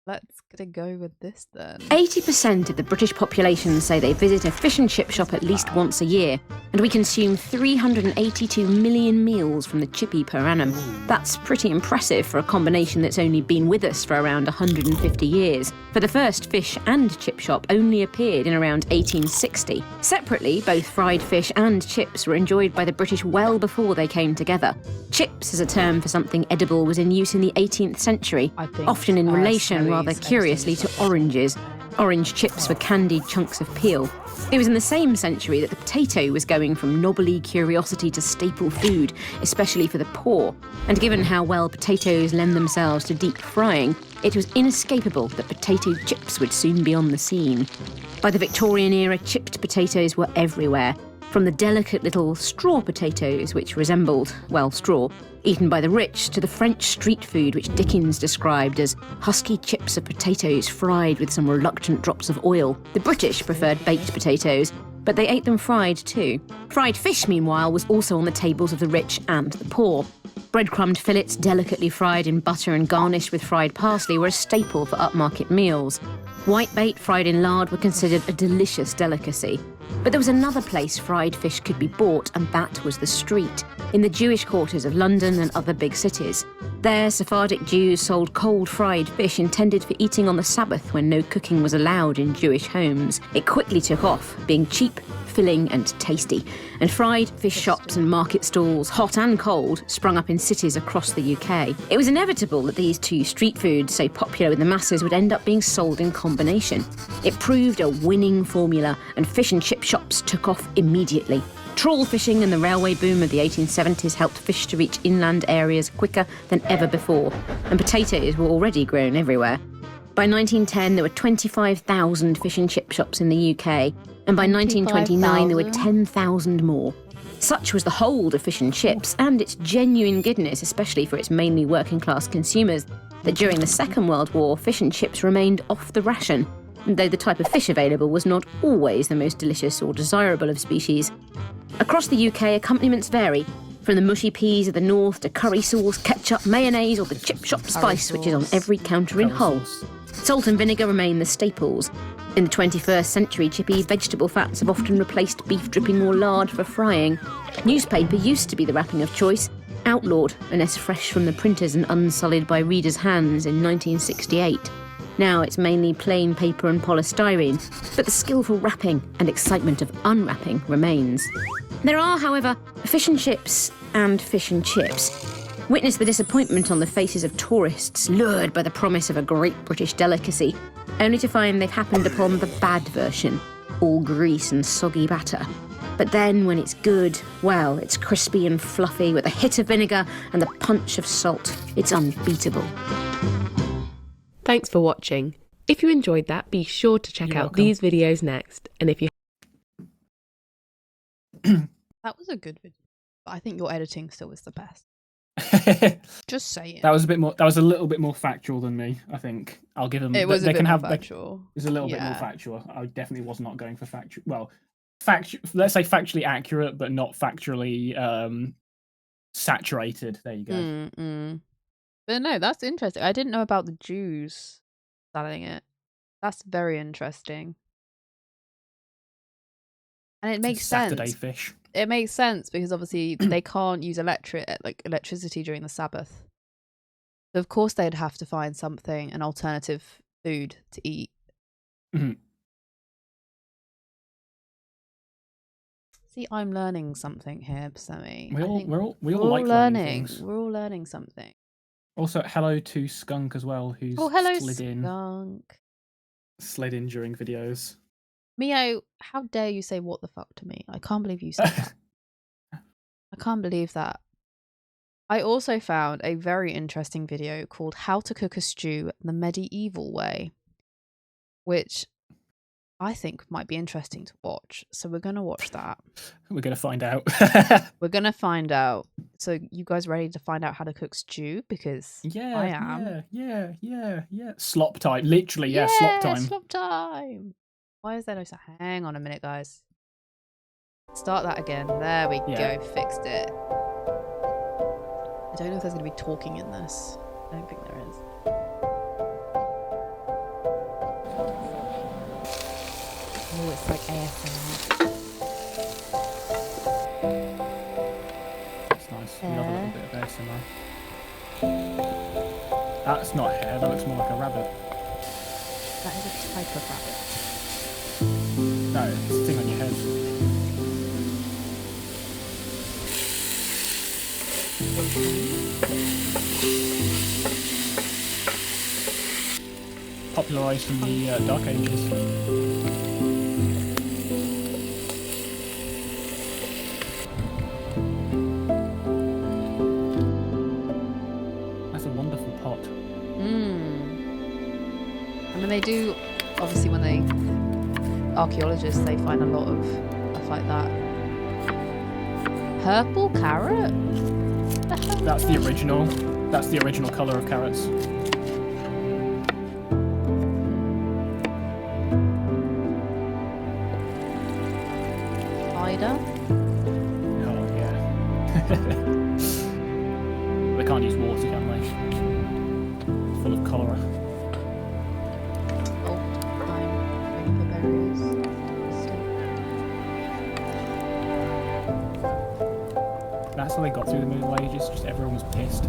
Let's go with this then. 80% of the British population say they visit a fish and chip shop at least once a year, and we consume 382 million meals from the chippy per annum. That's pretty impressive for a combination that's only been with us for around 150 years. For the first fish and chip shop only appeared in around 1860. Separately, both fried fish and chips were enjoyed by the British well before they came together. Chips as a term for something edible was in use in the 18th century, often in relation rather curiously to oranges. Orange chips were candied chunks of peel. It was in the same century that the potato was going from nobbly curiosity to staple food, especially for the poor. And given how well potatoes lend themselves to deep frying, it was inescapable that potato chips would soon be on the scene. By the Victorian era, chipped potatoes were everywhere, from the delicate little straw potatoes, which resembled, well, straw, eaten by the rich, to the French street food which Dickens described as husky chips of potatoes fried with some reluctant drops of oil. The British preferred baked potatoes, but they ate them fried too. Fried fish, meanwhile, was also on the tables of the rich and the poor. Breadcrumbed fillets, delicately fried in butter and garnished with fried parsley, were a staple for upmarket meals. Whitebait fried in lard were considered a delicious delicacy. But there was another place fried fish could be bought, and that was the street, in the Jewish quarters of London and other big cities. There, Sephardic Jews sold cold fried fish intended for eating on the Sabbath when no cooking was allowed in Jewish homes. It quickly took off, being cheap, filling and tasty. And fried fish shops and market stalls, hot and cold, sprung up in cities across the UK. It was inevitable that these two street foods, so popular with the masses, would end up being sold in combination. It proved a winning formula, and fish and chip shops took off immediately. Trawl fishing and the railway boom of the 1870s helped fish to reach inland areas quicker than ever before, and potatoes were already grown everywhere. By 1910, there were 25,000 fish and chip shops in the UK, and by 1929 there were 10,000 more. Such was the hold of fish and chips, and its genuine goodness, especially for its mainly working-class consumers, that during the Second World War, fish and chips remained off the ration, though the type of fish available was not always the most delicious or desirable of species. Across the UK, accompaniments vary, from the mushy peas of the north to curry sauce, ketchup, mayonnaise, or the chip shop spice, which is on every counter in Hull. Salt and vinegar remain the staples. In the 21st century, chippy vegetable fats have often replaced beef dripping or lard for frying. Newspaper used to be the wrapping of choice, outlawed unless fresh from the printers and unsullied by readers' hands in 1968. Now it's mainly plain paper and polystyrene, but the skillful wrapping and excitement of unwrapping remains. There are, however, fish and chips and fish and chips. Witness the disappointment on the faces of tourists lured by the promise of a great British delicacy, only to find they've happened upon the bad version, all grease and soggy batter. But then, when it's good, well, it's crispy and fluffy with a hit of vinegar and the punch of salt. It's unbeatable. Thanks for watching. If you enjoyed that, be sure to check out these videos next. And if you That was a good video, but I think your editing still was the best. Just saying. That was a little bit more factual than me. I think I'll give them. It was they a bit can more have. factual. It was a little bit more factual. I definitely was not going for factual. Well, let's say factually accurate, but not factually saturated. There you go. But no, that's interesting. I didn't know about the Jews selling it. That's very interesting. And it makes sense. Saturday fish. It makes sense because obviously they can't use electricity during the Sabbath. So of course they'd have to find something, an alternative food to eat. Mm-hmm. See, I'm learning something here, Sammy. We all like learning things. We're all learning something. Also, hello to Skunk as well, who's slid in during videos. Mio, how dare you say what the fuck to me? I can't believe you said that. I can't believe that. I also found a very interesting video called How to Cook a Stew the Medieval Way, which I think might be interesting to watch. So we're going to watch that. We're going to find out. We're going to find out. So you guys ready to find out how to cook stew? Because I am. Yeah. Slop time. Literally, slop time. Slop time. Why is there no sound? Hang on a minute, guys. Start that again. There we go. Fixed it. I don't know if there's going to be talking in this. I don't think there is. Oh, it's like ASMR. That's nice. We love a little bit of ASMR. That's not hair. That looks more like a rabbit. That is a type of rabbit. No, it's a thing on your head. Popularised in the Dark Ages. That's a wonderful pot. I mean, they do, obviously, when archaeologists, they find a lot of stuff like that. Purple carrot? That's the original. That's the original colour of carrots. Spider? Oh yeah. They can't use water, can they? It's full of cholera. That's how they got through the Middle Ages, just everyone was pissed.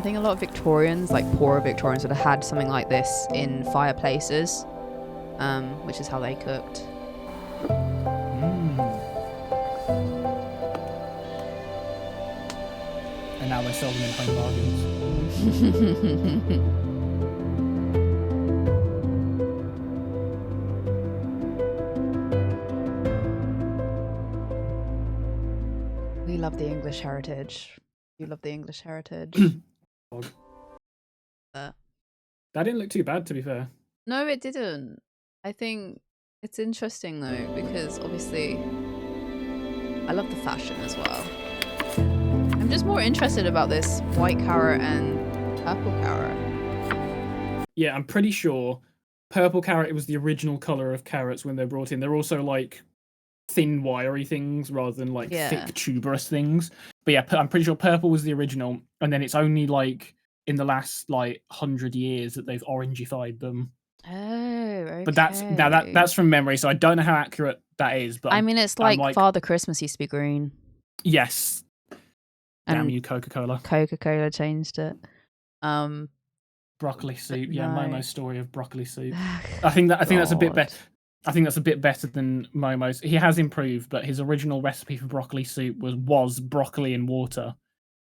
think a lot of Victorians, like poorer Victorians, would have had something like this in fireplaces, which is how they cooked. And now they sell them in home bargains. We love the English heritage. You love the English heritage. That didn't look too bad, to be fair. No, it didn't. I think it's interesting though, because obviously I love the fashion as well. I'm just more interested about this white carrot and purple carrot. Yeah, I'm pretty sure purple carrot was the original colour of carrots when they're brought in. They're also like thin, wiry things rather than like thick, tuberous things. But yeah, I'm pretty sure purple was the original, and then it's only like in the last like 100 years that they've orangified them. Oh, okay. But that's from memory, so I don't know how accurate that is. But I mean, it's like Father Christmas used to be green. Yes. Damn And you, Coca-Cola. Coca-Cola changed it. Broccoli soup. Yeah, no. Momo's story of broccoli soup. I think that's a bit better. I think that's a bit better than Momo's. He has improved, but his original recipe for broccoli soup was broccoli and water.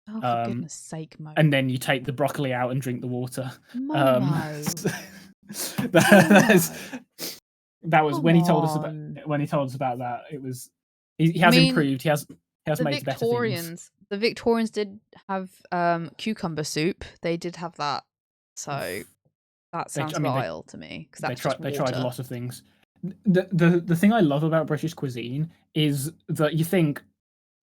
Oh, for goodness sake, Mo. And then you take the broccoli out and drink the water. Momo. That was when he told us about that. It was he has improved. He has made better things. The Victorians did have cucumber soup. They did have that. So that sounds vile to me, because they tried a lot of things. The thing I love about British cuisine is that you think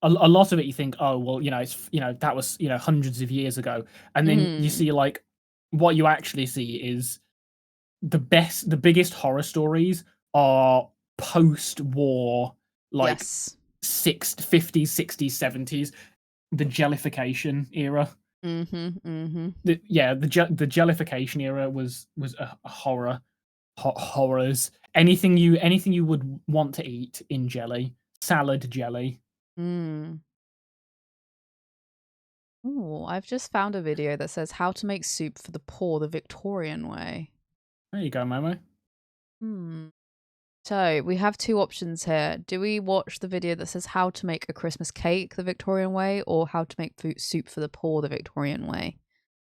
a lot of it. You think, oh well, it's that was hundreds of years ago, and then you see like what you actually see is the biggest horror stories are post-war, like 50s, 60s, 70s, the jellification era. The jellification era was a horror. Horrors. Anything you would want to eat in jelly, salad jelly. Oh, I've just found a video that says how to make soup for the poor the Victorian way. There you go, Momo. So we have two options here. Do we watch the video that says how to make a Christmas cake the Victorian way, or how to make soup for the poor the Victorian way?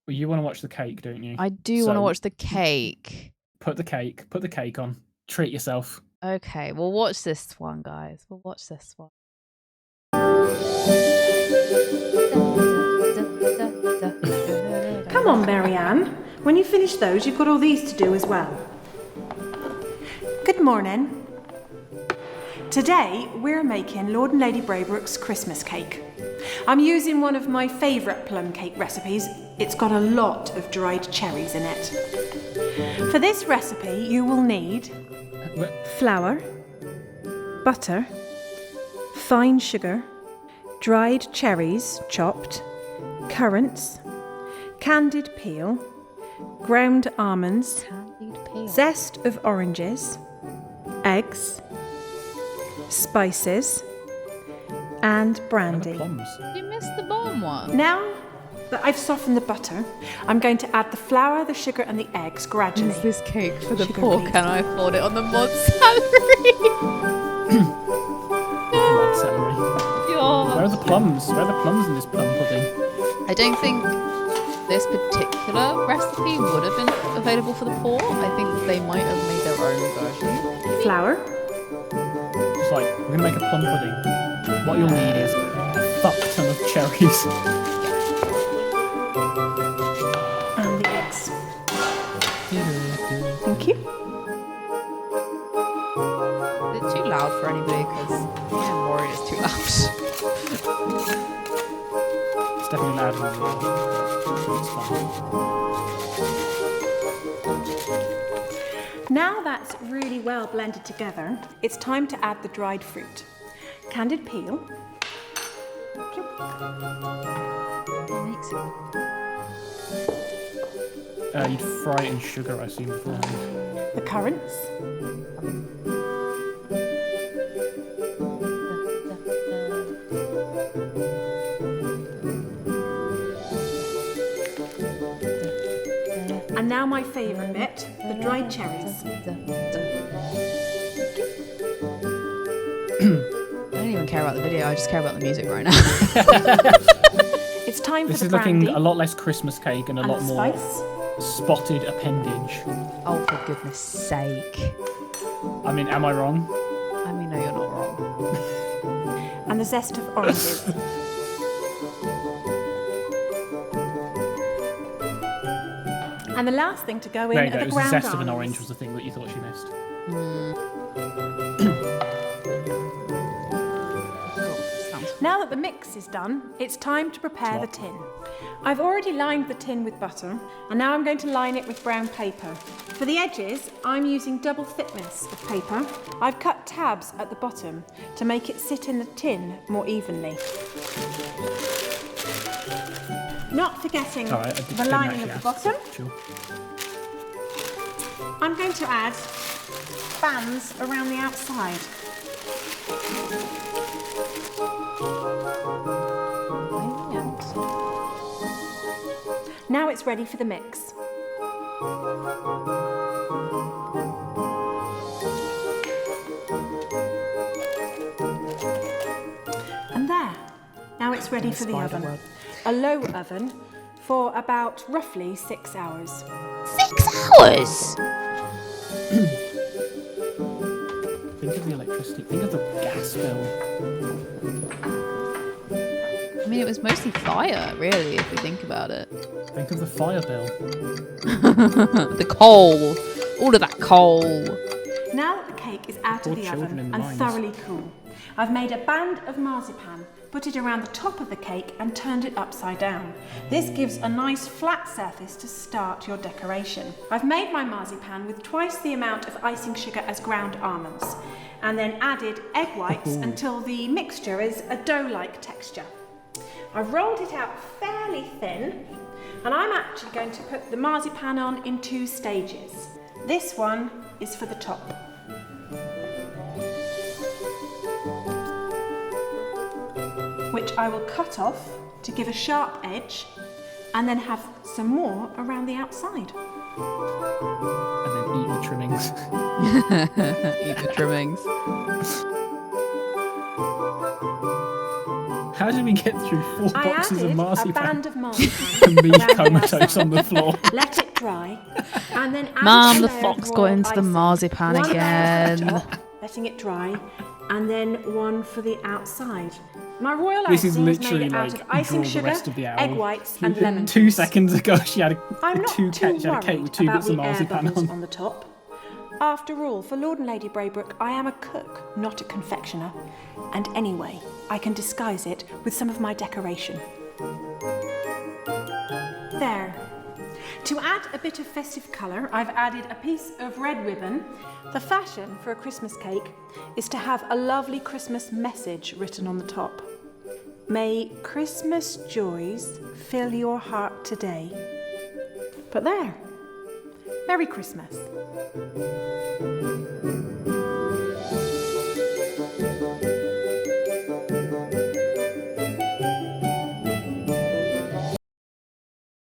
Well, you want to watch the cake, don't you? I do want to watch the cake. Put the cake on. Treat yourself. Okay, we'll watch this one, guys. We'll watch this one. Come on, Marianne. When you finish those, you've got all these to do as well. Good morning. Today, we're making Lord and Lady Braybrook's Christmas cake. I'm using one of my favourite plum cake recipes. It's got a lot of dried cherries in it. For this recipe, you will need flour, butter, fine sugar, dried cherries chopped, currants, candied peel, ground almonds, zest of oranges, eggs, spices, and brandy. You missed the bottom one. Now that I've softened the butter, I'm going to add the flour, the sugar, and the eggs gradually. Is this cake for the poor? Can I afford it on the mod salary? Mod salary. God. Where are the plums? Where are the plums in this plum pudding? I don't think this particular recipe would have been available for the poor. I think they might have made their own version. Flour. It's like, we're going to make a plum pudding. What you'll need is a fuck ton of cherries. And the eggs. Thank you. Is it too loud for anybody? Because I'm worried it's too loud. It's definitely loud enough. It's fine. Now that's really well blended together, it's time to add the dried fruit. Candied peel. Thank you. You'd fry it in sugar, I assume, beforehand. The currants. Now my favourite bit, the dried cherries. I don't even care about the video, I just care about the music right now. It's time for This the is brandy looking a lot less Christmas cake and a lot the more spice. spotted appendage. Oh, for goodness sake. I mean, am I wrong? I mean, no, you're not wrong. And the zest of oranges. And the last thing to go in There you are go. the It was the ground zest of an almonds. orange was the thing that you thought she missed. Now that the mix is done, it's time to prepare the tin. I've already lined the tin with butter, and now I'm going to line it with brown paper. For the edges, I'm using double thickness of paper. I've cut tabs at the bottom to make it sit in the tin more evenly. Not forgetting the lining of the bottom. Sure. I'm going to add bands around the outside. Now it's ready for the mix. And there. Now it's ready for the oven. A low oven for about roughly 6 hours. 6 hours? Think of the electricity. Think of the gas bill. I mean, it was mostly fire, really, if we think about it. Think of the fire bill. The coal. All of that coal. Now that the cake is out Poor of the children in oven the and mines. thoroughly cool, I've made a band of marzipan, put it around the top of the cake and turned it upside down. This gives a nice flat surface to start your decoration. I've made my marzipan with twice the amount of icing sugar as ground almonds, and then added egg whites until the mixture is a dough-like texture. I've rolled it out fairly thin, and I'm actually going to put the marzipan on in 2 stages. This one is for the top. Which I will cut off to give a sharp edge, and then have some more around the outside. And then eat the trimmings. Eat the trimmings. How did we get through 4 I boxes added of a marzipan? band of marzipan And me around the comatose outside. on the floor. Let it dry, and then add Mum, a the layer of fox got royal into the icing. marzipan One layer again. for the top, letting it dry, and then one for the outside. My royal This is icing is literally made out like of icing draw the sugar, rest of the egg owl. whites, and lemon 2 juice. seconds ago, she had I'm a, not two too she had a cake worried with 2 about bits of the air marzipan bubbles on. on the top. After all, for Lord and Lady Braybrook, I am a cook, not a confectioner. And anyway, I can disguise it with some of my decoration. There. To add a bit of festive colour, I've added a piece of red ribbon. The fashion for a Christmas cake is to have a lovely Christmas message written on the top. May Christmas joys fill your heart today. But there. Merry Christmas.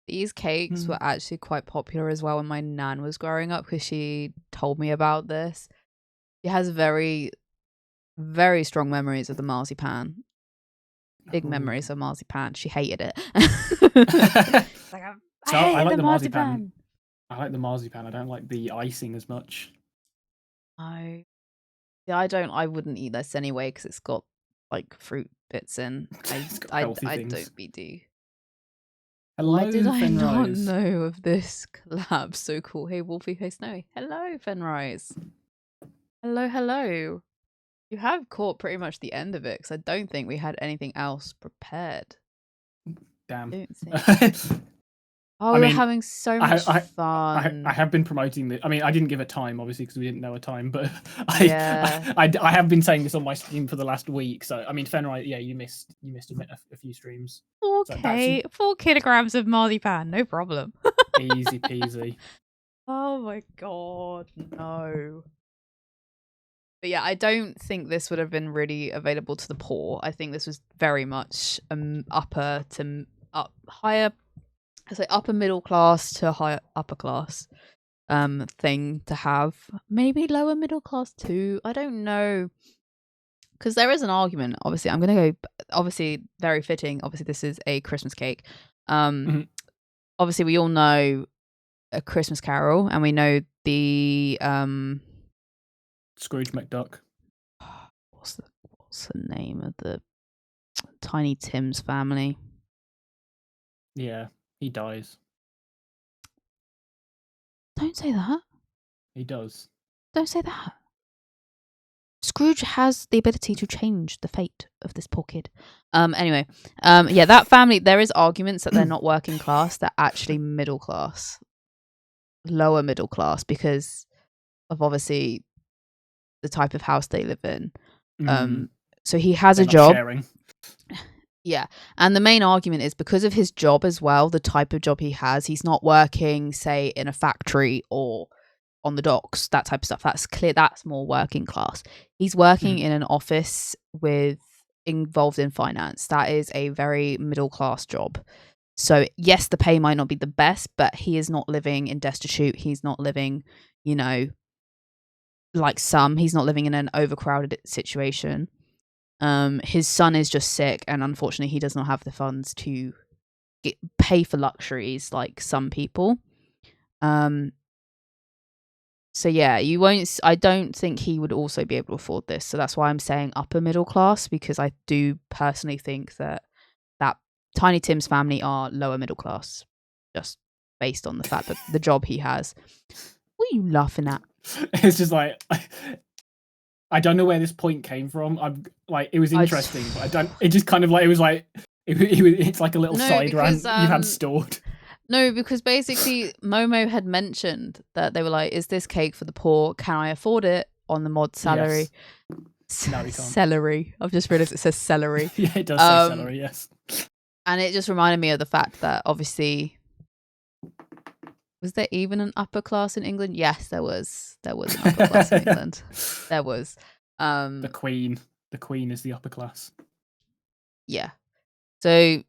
These cakes were actually quite popular as well when my nan was growing up, because she told me about this. She has very, very strong memories of the marzipan. Big memories of marzipan. She hated it. Like, So I I hate like the the marzipan. marzipan. I like the marzipan. I don't like the icing as much. No. Yeah, I don't. I wouldn't eat this anyway because it's got like fruit bits in. It's got I healthy things. don't be do. Hello, Why did I not Fenrise. know of this collab? So cool. Hey, Wolfie. Hey, Snowy. Hello, Fenrise. Hello, hello. You have caught pretty much the end of it because I don't think we had anything else prepared. Damn. I don't think. Oh, I we're mean, having so much fun. I have been promoting this. I mean, I didn't give a time, obviously, because we didn't know a time. But Yeah. I have been saying this on my stream for the last week. So I mean, Fenrise, yeah, you missed a few streams. Okay, 4 kilograms of marzipan, no problem. Easy peasy. Oh my god, no. But yeah, I don't think this would have been really available to the poor. I think this was very much higher it's like upper middle class to high upper class thing to have. Maybe lower middle class too. I don't know. Because there is an argument. Obviously, I'm going to go. Obviously, very fitting. Obviously, this is a Christmas cake. Mhm. Obviously, we all know A Christmas Carol, and we know the Scrooge McDuck. what's the name of the Tiny Tim's family? Yeah, he dies. Don't say that. He does. Don't say that. Scrooge has the ability to change the fate of this poor kid. Anyway, yeah, that family. There is arguments that they're not working class; they're actually middle class, lower middle class, because of obviously the type of house they live in. So he has They're a not job. sharing. Yeah. And the main argument is because of his job as well, the type of job he has, he's not working, say, in a factory or on the docks, that type of stuff. That's clear. That's more working class. He's working in an office involved in finance. That is a very middle class job. So yes, the pay might not be the best, but he is not living in destitute. He's not living, like he's not living in an overcrowded situation. His son is just sick, and unfortunately he does not have the funds to pay for luxuries like some people. So yeah, I don't think he would also be able to afford this. So that's why I'm saying upper middle class, because I do personally think that Tiny Tim's family are lower middle class, just based on the fact that the job he has. What are you laughing at? It's just like I don't know where this point came from. I'm like, it was interesting, but I don't. It just kind of like it was like it's like a little side rant you had stored. No, because basically Momo had mentioned that they were like, "Is this cake for the poor? Can I afford it on the mod salary?" Yes. No, we can't. Celery. I've just realised it says celery. Yeah, it does say celery. Yes. And it just reminded me of the fact that obviously, was there even an upper class in England? Yes, there was. There was an upper class in England. There was. The Queen. The Queen is the upper class. Yeah. So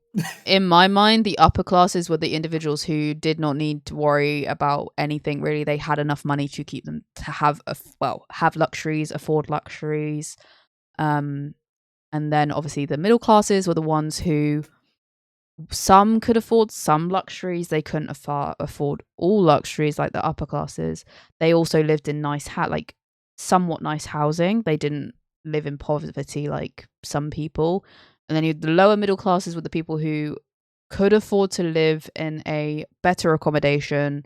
in my mind, the upper classes were the individuals who did not need to worry about anything really. They had enough money to keep them to have luxuries, afford luxuries. And then obviously the middle classes were the ones who some could afford some luxuries. They couldn't afford all luxuries like the upper classes. They also lived in like somewhat nice housing. They didn't live in poverty like some people. And then the lower middle classes were the people who could afford to live in a better accommodation,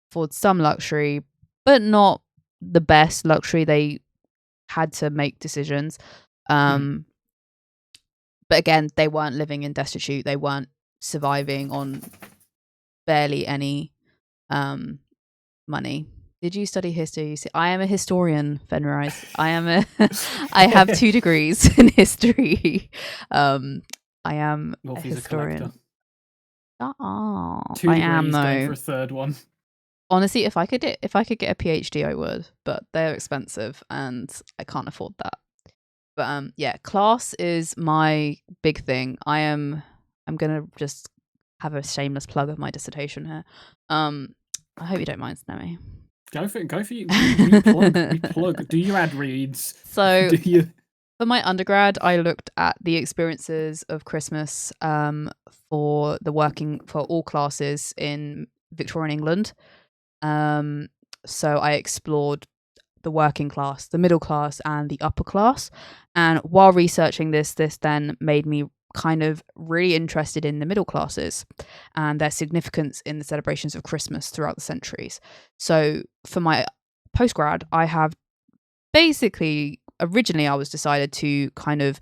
afford some luxury, but not the best luxury. They had to make decisions. But again, they weren't living in destitute. They weren't surviving on barely any money. Did you study history? I am a historian, Fenrise. I have 2 degrees in history. I am a historian. Two I am going though. for a third one. Honestly, if I could get a PhD, I would, but they're expensive and I can't afford that. But yeah, class is my big thing. I'm gonna just have a shameless plug of my dissertation here. I hope you don't mind, Snowy. Go for you. We plug. Do your ad reads. So for my undergrad, I looked at the experiences of Christmas for all classes in Victorian England. So I explored the working class, the middle class, and the upper class. And while researching this then made me kind of really interested in the middle classes and their significance in the celebrations of Christmas throughout the centuries. So for my postgrad, I have originally I was decided to kind of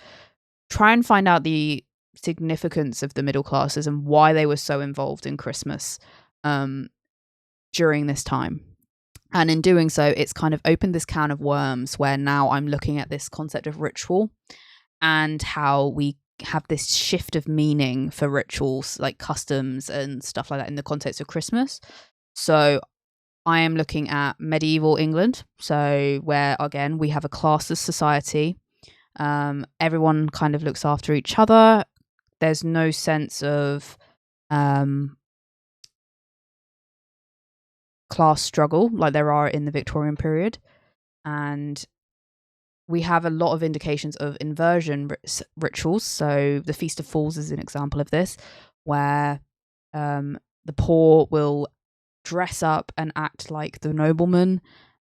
try and find out the significance of the middle classes and why they were so involved in Christmas during this time. And in doing so, it's kind of opened this can of worms where now I'm looking at this concept of ritual and how we have this shift of meaning for rituals like customs and stuff like that in the context of Christmas. So I am looking at medieval England, so where again we have a classless society. Everyone kind of looks after each other. There's no sense of class struggle like there are in the Victorian period, and we have a lot of indications of inversion rituals. So the Feast of Fools is an example of this, where the poor will dress up and act like the nobleman,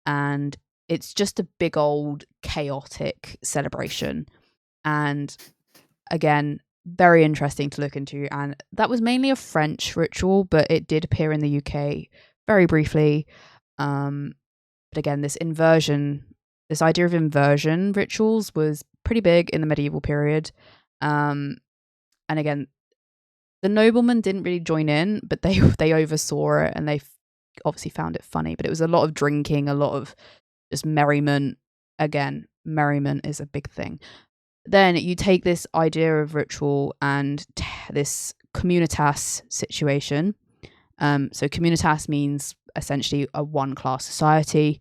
and it's just a big old chaotic celebration. And again, very interesting to look into. And that was mainly a French ritual, but it did appear in the UK very briefly. But again, this idea of inversion rituals was pretty big in the medieval period. And again, the noblemen didn't really join in, but they oversaw it, and they obviously found it funny. But it was a lot of drinking, a lot of just merriment. Again, merriment is a big thing. Then you take this idea of ritual and this communitas situation. So communitas means essentially a one-class society,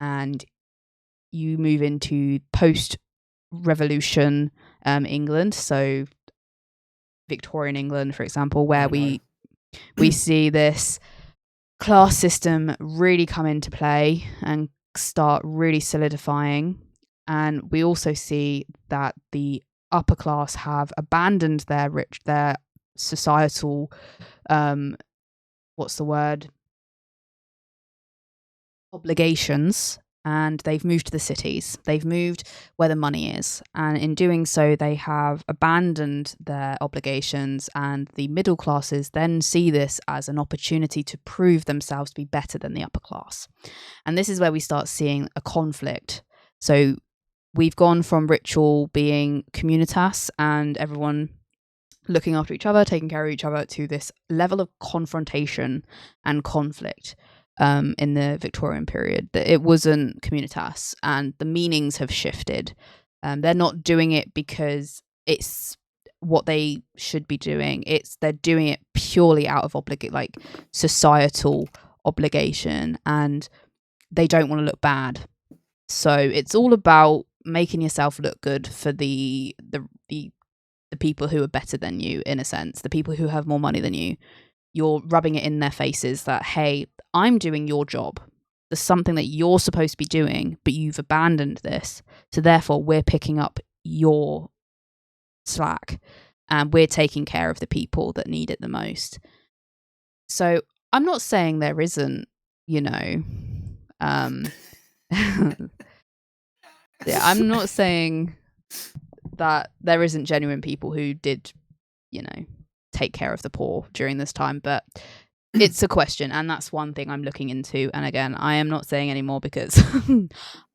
and you move into post-revolution England, so Victorian England, for example, where we see this class system really come into play and start really solidifying. And we also see that the upper class have abandoned their societal obligations, and they've moved to the cities. They've moved where the money is, and in doing so they have abandoned their obligations, and the middle classes then see this as an opportunity to prove themselves to be better than the upper class. And this is where we start seeing a conflict. So we've gone from ritual being communitas and everyone looking after each other, taking care of each other, to this level of confrontation and conflict in the Victorian period. That it wasn't communitas, and the meanings have shifted. They're not doing it because it's what they should be doing. They're doing it purely out of societal obligation, and they don't want to look bad. So it's all about making yourself look good for the people who are better than you, in a sense, the people who have more money than you. You're rubbing it in their faces that, hey, I'm doing your job. There's something that you're supposed to be doing, but you've abandoned this. So therefore, we're picking up your slack, and we're taking care of the people that need it the most. So I'm not saying there isn't, yeah, I'm not saying that there isn't genuine people who did, take care of the poor during this time, but it's a question, and that's one thing I'm looking into. And again, I am not saying any more because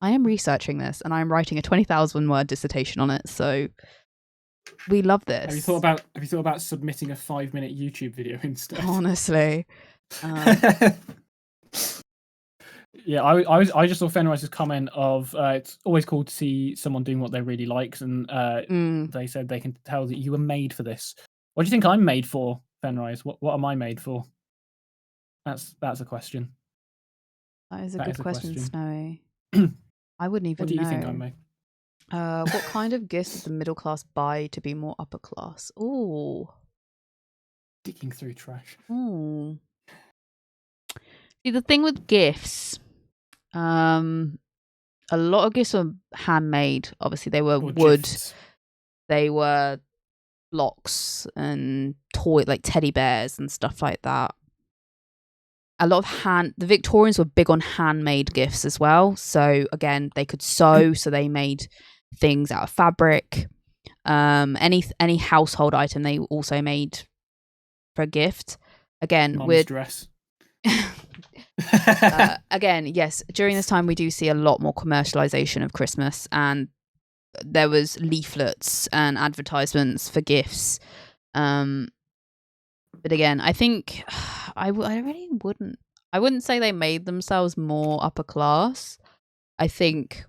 I am researching this and I'm writing a 20,000 word dissertation on it. So we love this. Have you thought about submitting a 5-minute YouTube video instead? Honestly. Yeah, I just saw Fenrise's comment of it's always cool to see someone doing what they really likes, and they said they can tell that you were made for this. What do you think I'm made for, Fenrise? What am I made for? That's a question. That is a good question, Snowy. I wouldn't even know. What do you think I'm made? What kind of gifts did the middle class buy to be more upper class? Ooh. Digging through trash. Ooh. See, the thing with gifts, a lot of gifts were handmade. Obviously, they were wood. Gifts. They were blocks and like teddy bears and stuff like that. A lot of the Victorians were big on handmade gifts as well. So again, they could sew, so they made things out of fabric. Any household item they also made for a gift. Again, Mum's dress. Again, yes, during this time we do see a lot more commercialization of Christmas, and there was leaflets and advertisements for gifts. But again, I think I wouldn't say they made themselves more upper class. I think,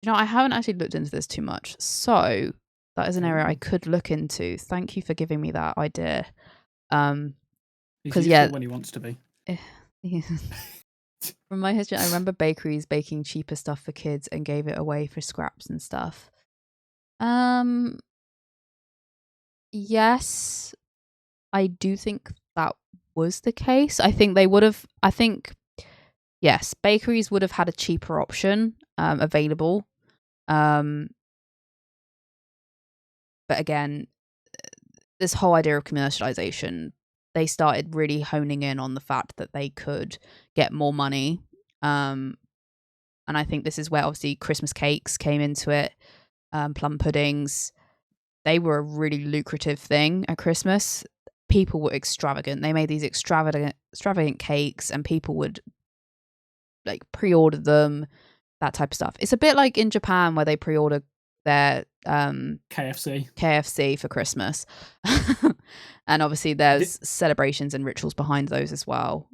I haven't actually looked into this too much, so that is an area I could look into. Thank you for giving me that idea. Because when he wants to be. From my history, I remember bakeries baking cheaper stuff for kids and gave it away for scraps and stuff. Yes, I do think that was the case. I think they would have. I think yes, bakeries would have had a cheaper option available. But again, this whole idea of commercialization, they started really honing in on the fact that they could get more money. And I think this is where obviously Christmas cakes came into it, plum puddings. They were a really lucrative thing at Christmas. People were extravagant. They made these extravagant cakes, and people would like pre-order them, that type of stuff. It's a bit like in Japan where they pre-order their KFC for Christmas. And obviously there's celebrations and rituals behind those as well.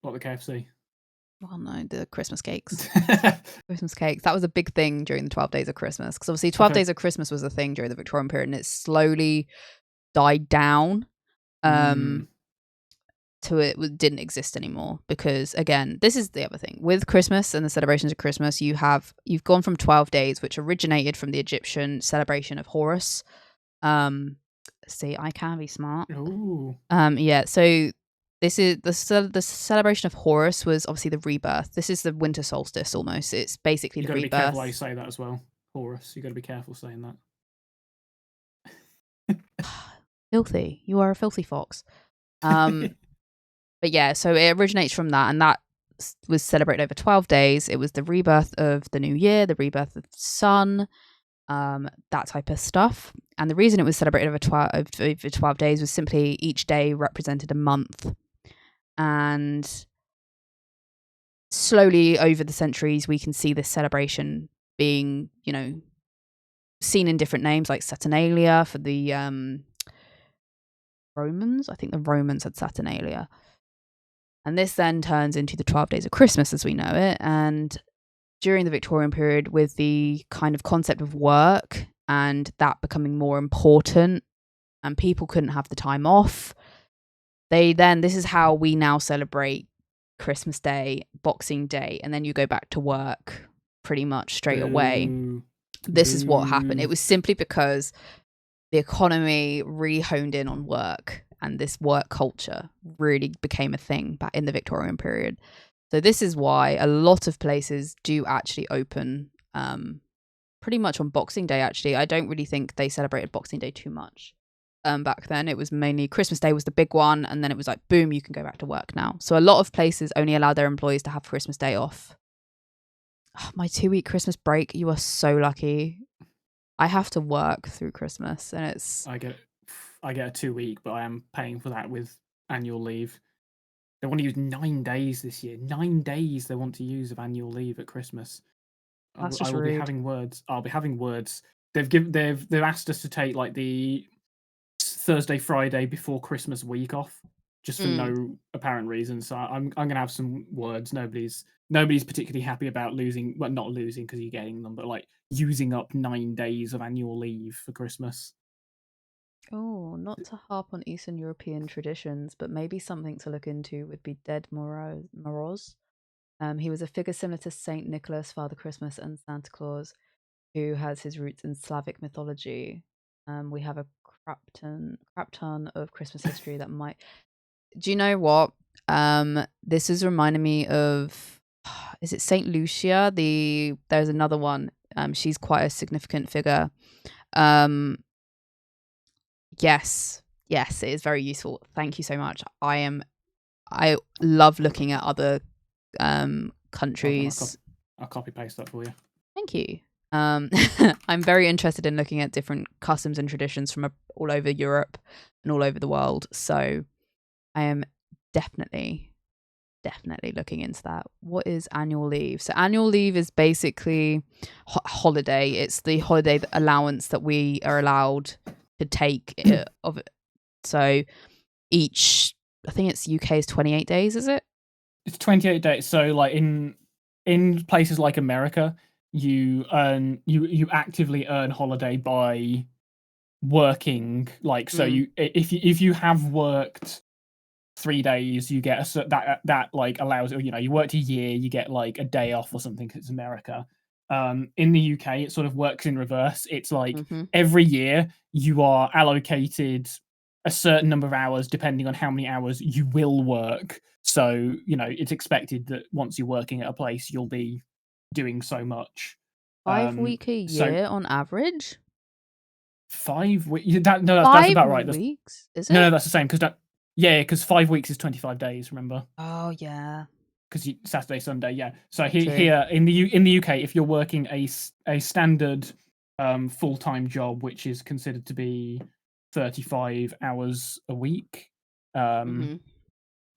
What, the KFC? Well, no, the Christmas cakes. Christmas cakes. That was a big thing during the 12 Days of Christmas. Because obviously 12 Days of Christmas was a thing during the Victorian period, and it slowly died down to it didn't exist anymore. Because again, this is the other thing. With Christmas and the celebrations of Christmas, you've gone from 12 days, which originated from the Egyptian celebration of Horus. See, I can be smart. Ooh. Yeah, so this is the celebration of Horus was obviously the rebirth. This is the winter solstice almost. It's basically the rebirth. You got to be careful how you say that as well. Horus. You got to be careful saying that. Filthy. You are a filthy fox. But yeah, so it originates from that, and that was celebrated over 12 days. It was the rebirth of the new year, the rebirth of the sun, that type of stuff. And the reason it was celebrated over 12 days was simply each day represented a month. And slowly over the centuries, we can see this celebration being, seen in different names, like Saturnalia for the Romans. I think the Romans had Saturnalia. And this then turns into the 12 Days of Christmas as we know it. And during the Victorian period, with the kind of concept of work and that becoming more important, and people couldn't have the time off, this is how we now celebrate Christmas Day, Boxing Day, and then you go back to work pretty much straight away. This is what happened. It was simply because the economy really honed in on work, and this work culture really became a thing back in the Victorian period. So this is why a lot of places do actually open pretty much on Boxing Day, actually. I don't really think they celebrated Boxing Day too much back then. It was mainly Christmas Day was the big one, and then it was like, boom, you can go back to work now. So a lot of places only allow their employees to have Christmas Day off. Oh, my 2-week Christmas break, you are so lucky. I have to work through Christmas, and it's... I get a 2-week, but I am paying for that with annual leave. They want to use 9 days this year. 9 days they want to use of annual leave at Christmas. That's just I will rude. be having words. I'll be having words. They've asked us to take like the Thursday, Friday before Christmas week off, just for no apparent reason. So I'm gonna have some words. Nobody's particularly happy about losing. Well, not losing because you're getting them, but like using up 9 days of annual leave for Christmas. Oh, not to harp on Eastern European traditions, but maybe something to look into would be Dead Moroz. He was a figure similar to Saint Nicholas, Father Christmas, and Santa Claus, who has his roots in Slavic mythology. We have a crap ton of Christmas history that might... Do you know what? This is reminding me of... Is it Saint Lucia? There's another one. She's quite a significant figure. Yes, it is very useful. Thank you so much. I love looking at other countries. I'll copy paste that for you. Thank you. I'm very interested in looking at different customs and traditions from all over Europe and all over the world. So I am definitely looking into that. What is annual leave? So annual leave is basically holiday. It's the holiday allowance that we are allowed to take of it. So I think it's UK is 28 days, is it? It's 28 days. So like in places like America, you actively earn holiday by working. Like, so if you have worked 3 days, you get that like allows, you worked a year, you get like a day off or something. 'Cause it's America. In the UK, it sort of works in reverse. It's like every year you are allocated a certain number of hours depending on how many hours you will work. So, it's expected that once you're working at a place, you'll be doing so much. 5 week a year on average? 5 weeks? No, that's 5 about right. weeks? Is it? No, that's the same. Because 5 weeks is 25 days, remember? Oh, yeah. Because Saturday, Sunday, yeah. So here in the UK, if you're working a standard full-time job, which is considered to be 35 hours a week,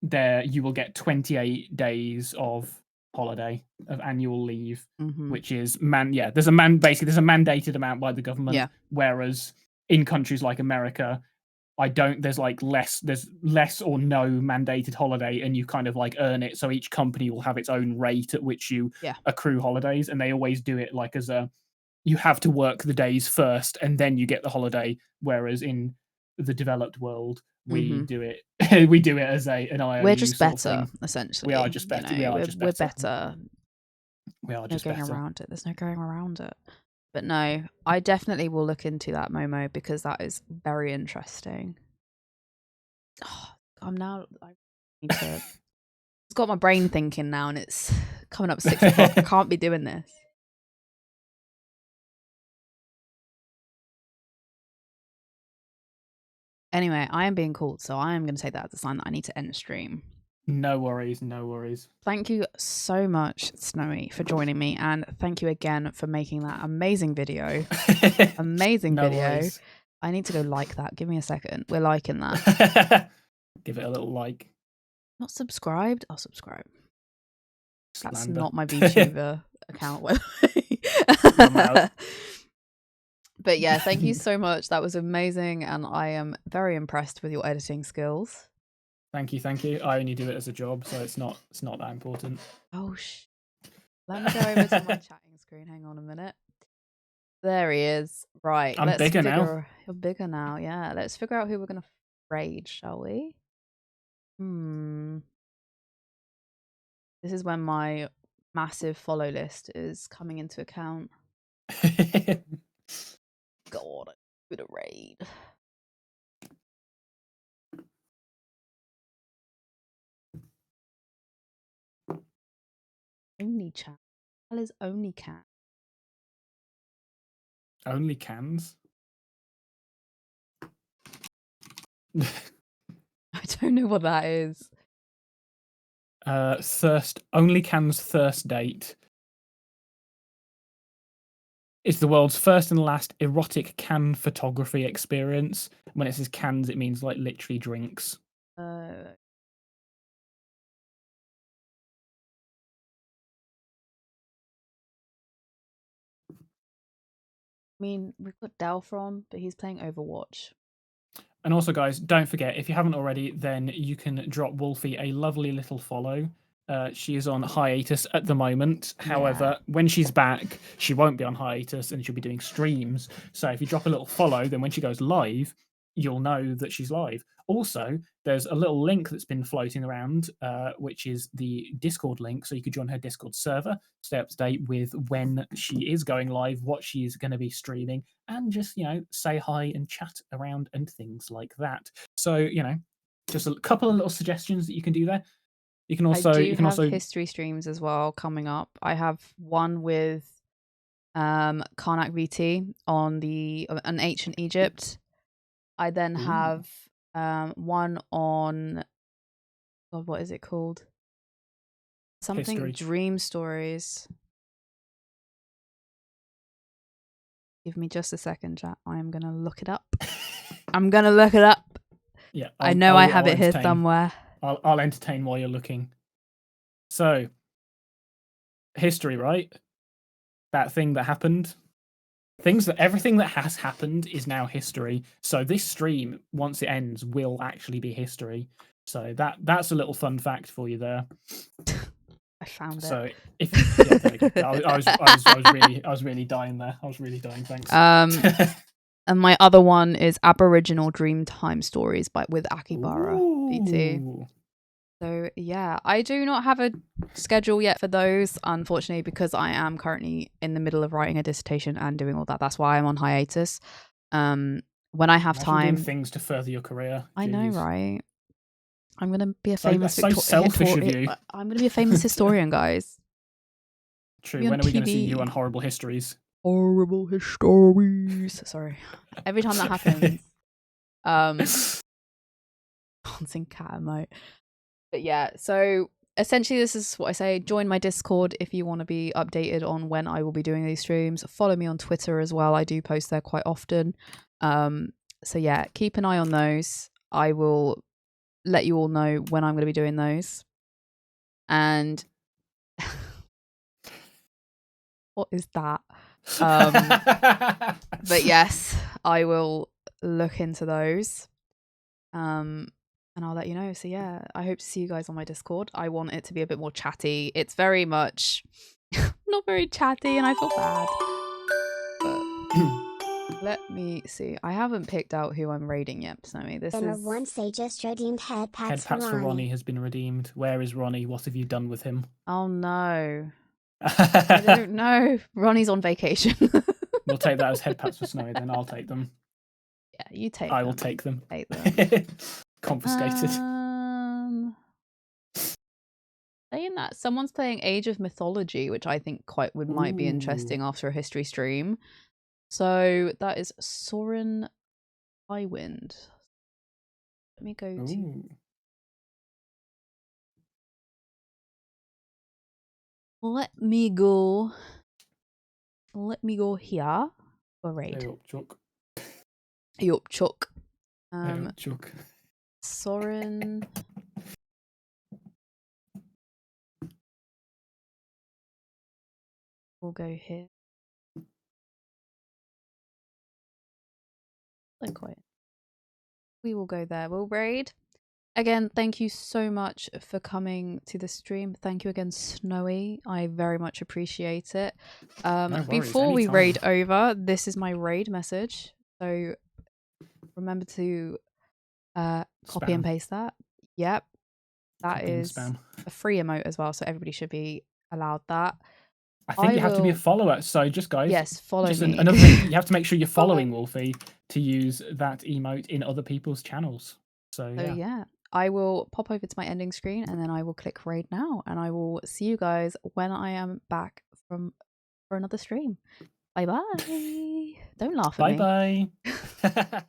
there you will get 28 days of holiday, of annual leave, which is there's a mandated amount by the government. Yeah. Whereas in countries like America, there's less or no mandated holiday, and you kind of like earn it. So each company will have its own rate at which you accrue holidays, and they always do it like you have to work the days first and then you get the holiday. Whereas in the developed world, we do it as an IOU. We're just sort of better, thing. essentially. We are just better. We're better. We are There's just no better. going around it. There's no going around it. But no, I definitely will look into that, Momo, because that is very interesting. Oh, I need to. It's got my brain thinking now, and it's coming up 6 o'clock. I can't be doing this. Anyway, I am being called, so I am going to take that as a sign that I need to end the stream. No worries, no worries. Thank you so much, Snowy, for joining me, and thank you again for making that amazing video. Amazing No video. worries. I need to go like that. Give me a second. We're liking that. Give it a little like. Not subscribed? I'll subscribe. That's Slander. not my VTuber account. But yeah, thank you so much. That was amazing, and I am very impressed with your editing skills. Thank you. I only do it as a job, so it's not that important. Oh, let me go over to my chatting screen. Hang on a minute. There he is. Right. I'm bigger now. You're bigger now, yeah. Let's figure out who we're going to raid, shall we? This is when my massive follow list is coming into account. God, I'm gonna raid. Only chat. What is only cat? Only cans? I don't know what that is. Only Can's Thirst Date is the world's first and last erotic can photography experience. When it says cans, it means like literally drinks. I mean, we've got Delphron, but he's playing Overwatch. And also, guys, don't forget, if you haven't already, then you can drop Wolfie a lovely little follow. She is on hiatus at the moment. However, when she's back, she won't be on hiatus and she'll be doing streams. So if you drop a little follow, then when she goes live, you'll know that she's live. Also, there's a little link that's been floating around, which is the Discord link. So you could join her Discord server, stay up to date with when she is going live, what she's going to be streaming, and just, say hi and chat around and things like that. So, just a couple of little suggestions that you can do there. You can also have history streams as well coming up. I have one with Karnak VT on an ancient Egypt. I then have one on what is it called? Something History. Dream Stories. Give me just a second, chat. I am gonna look it up. Yeah, I know I have it here somewhere. I'll entertain while you're looking. So, history, right? That thing that happened. Everything that has happened is now history. So this stream, once it ends, will actually be history. So that's a little fun fact for you there. I found it. So there you go. I was really dying there. I was really dying. Thanks. And my other one is Aboriginal Dreamtime Stories with Akibara VT. So yeah, I do not have a schedule yet for those, unfortunately, because I am currently in the middle of writing a dissertation and doing all that. That's why I'm on hiatus. when I have Imagine doing time. things to further your career. I know, Jeez. right? I'm gonna be a So, famous that's so selfish of you. I'm gonna be a famous historian, guys. True. Be on When are we going to see you TV. on Horrible Histories? Horrible histories. Sorry. Every time that happens, dancing cat emote. But yeah, so essentially this is what I say. Join my Discord if you want to be updated on when I will be doing these streams. Follow me on Twitter as well. I do post there quite often. So yeah, keep an eye on those. I will let you all know when I'm going to be doing those. And what is that? But yes, I will look into those. And I'll let you know. So yeah, I hope to see you guys on my Discord. I want it to be a bit more chatty. It's very much not very chatty, and I feel bad. But let me see. I haven't picked out who I'm raiding yet, Snowy. This is once they just redeemed head pats for Ronnie has been redeemed. Where is Ronnie? What have you done with him? Oh no. I don't know. Ronnie's on vacation. We'll take that as head pats for Snowy, then I'll take them. Yeah, you take I them. will take them. Take them. Confiscated. Saying that, someone's playing Age of Mythology, which I think might be interesting after a history stream. So that is Soren Highwind. Let me go to. Let me go here. Or raid. Yup, Chuck. Soren. We'll go here. So quiet. We will go there. We'll raid. Again, thank you so much for coming to the stream. Thank you again, Snowy. I very much appreciate it. No worries, before we anytime. raid over, this is my raid message. So remember to copy and paste that. Yep. That is a free emote as well, so everybody should be allowed that. I think you have to be a follower. So just guys, yes, follow me. Another thing, you have to make sure you're following Wolfie to use that emote in other people's channels. So yeah, I will pop over to my ending screen and then I will click raid now, and I will see you guys when I am back for another stream. Bye bye. Don't laugh at me. Bye bye.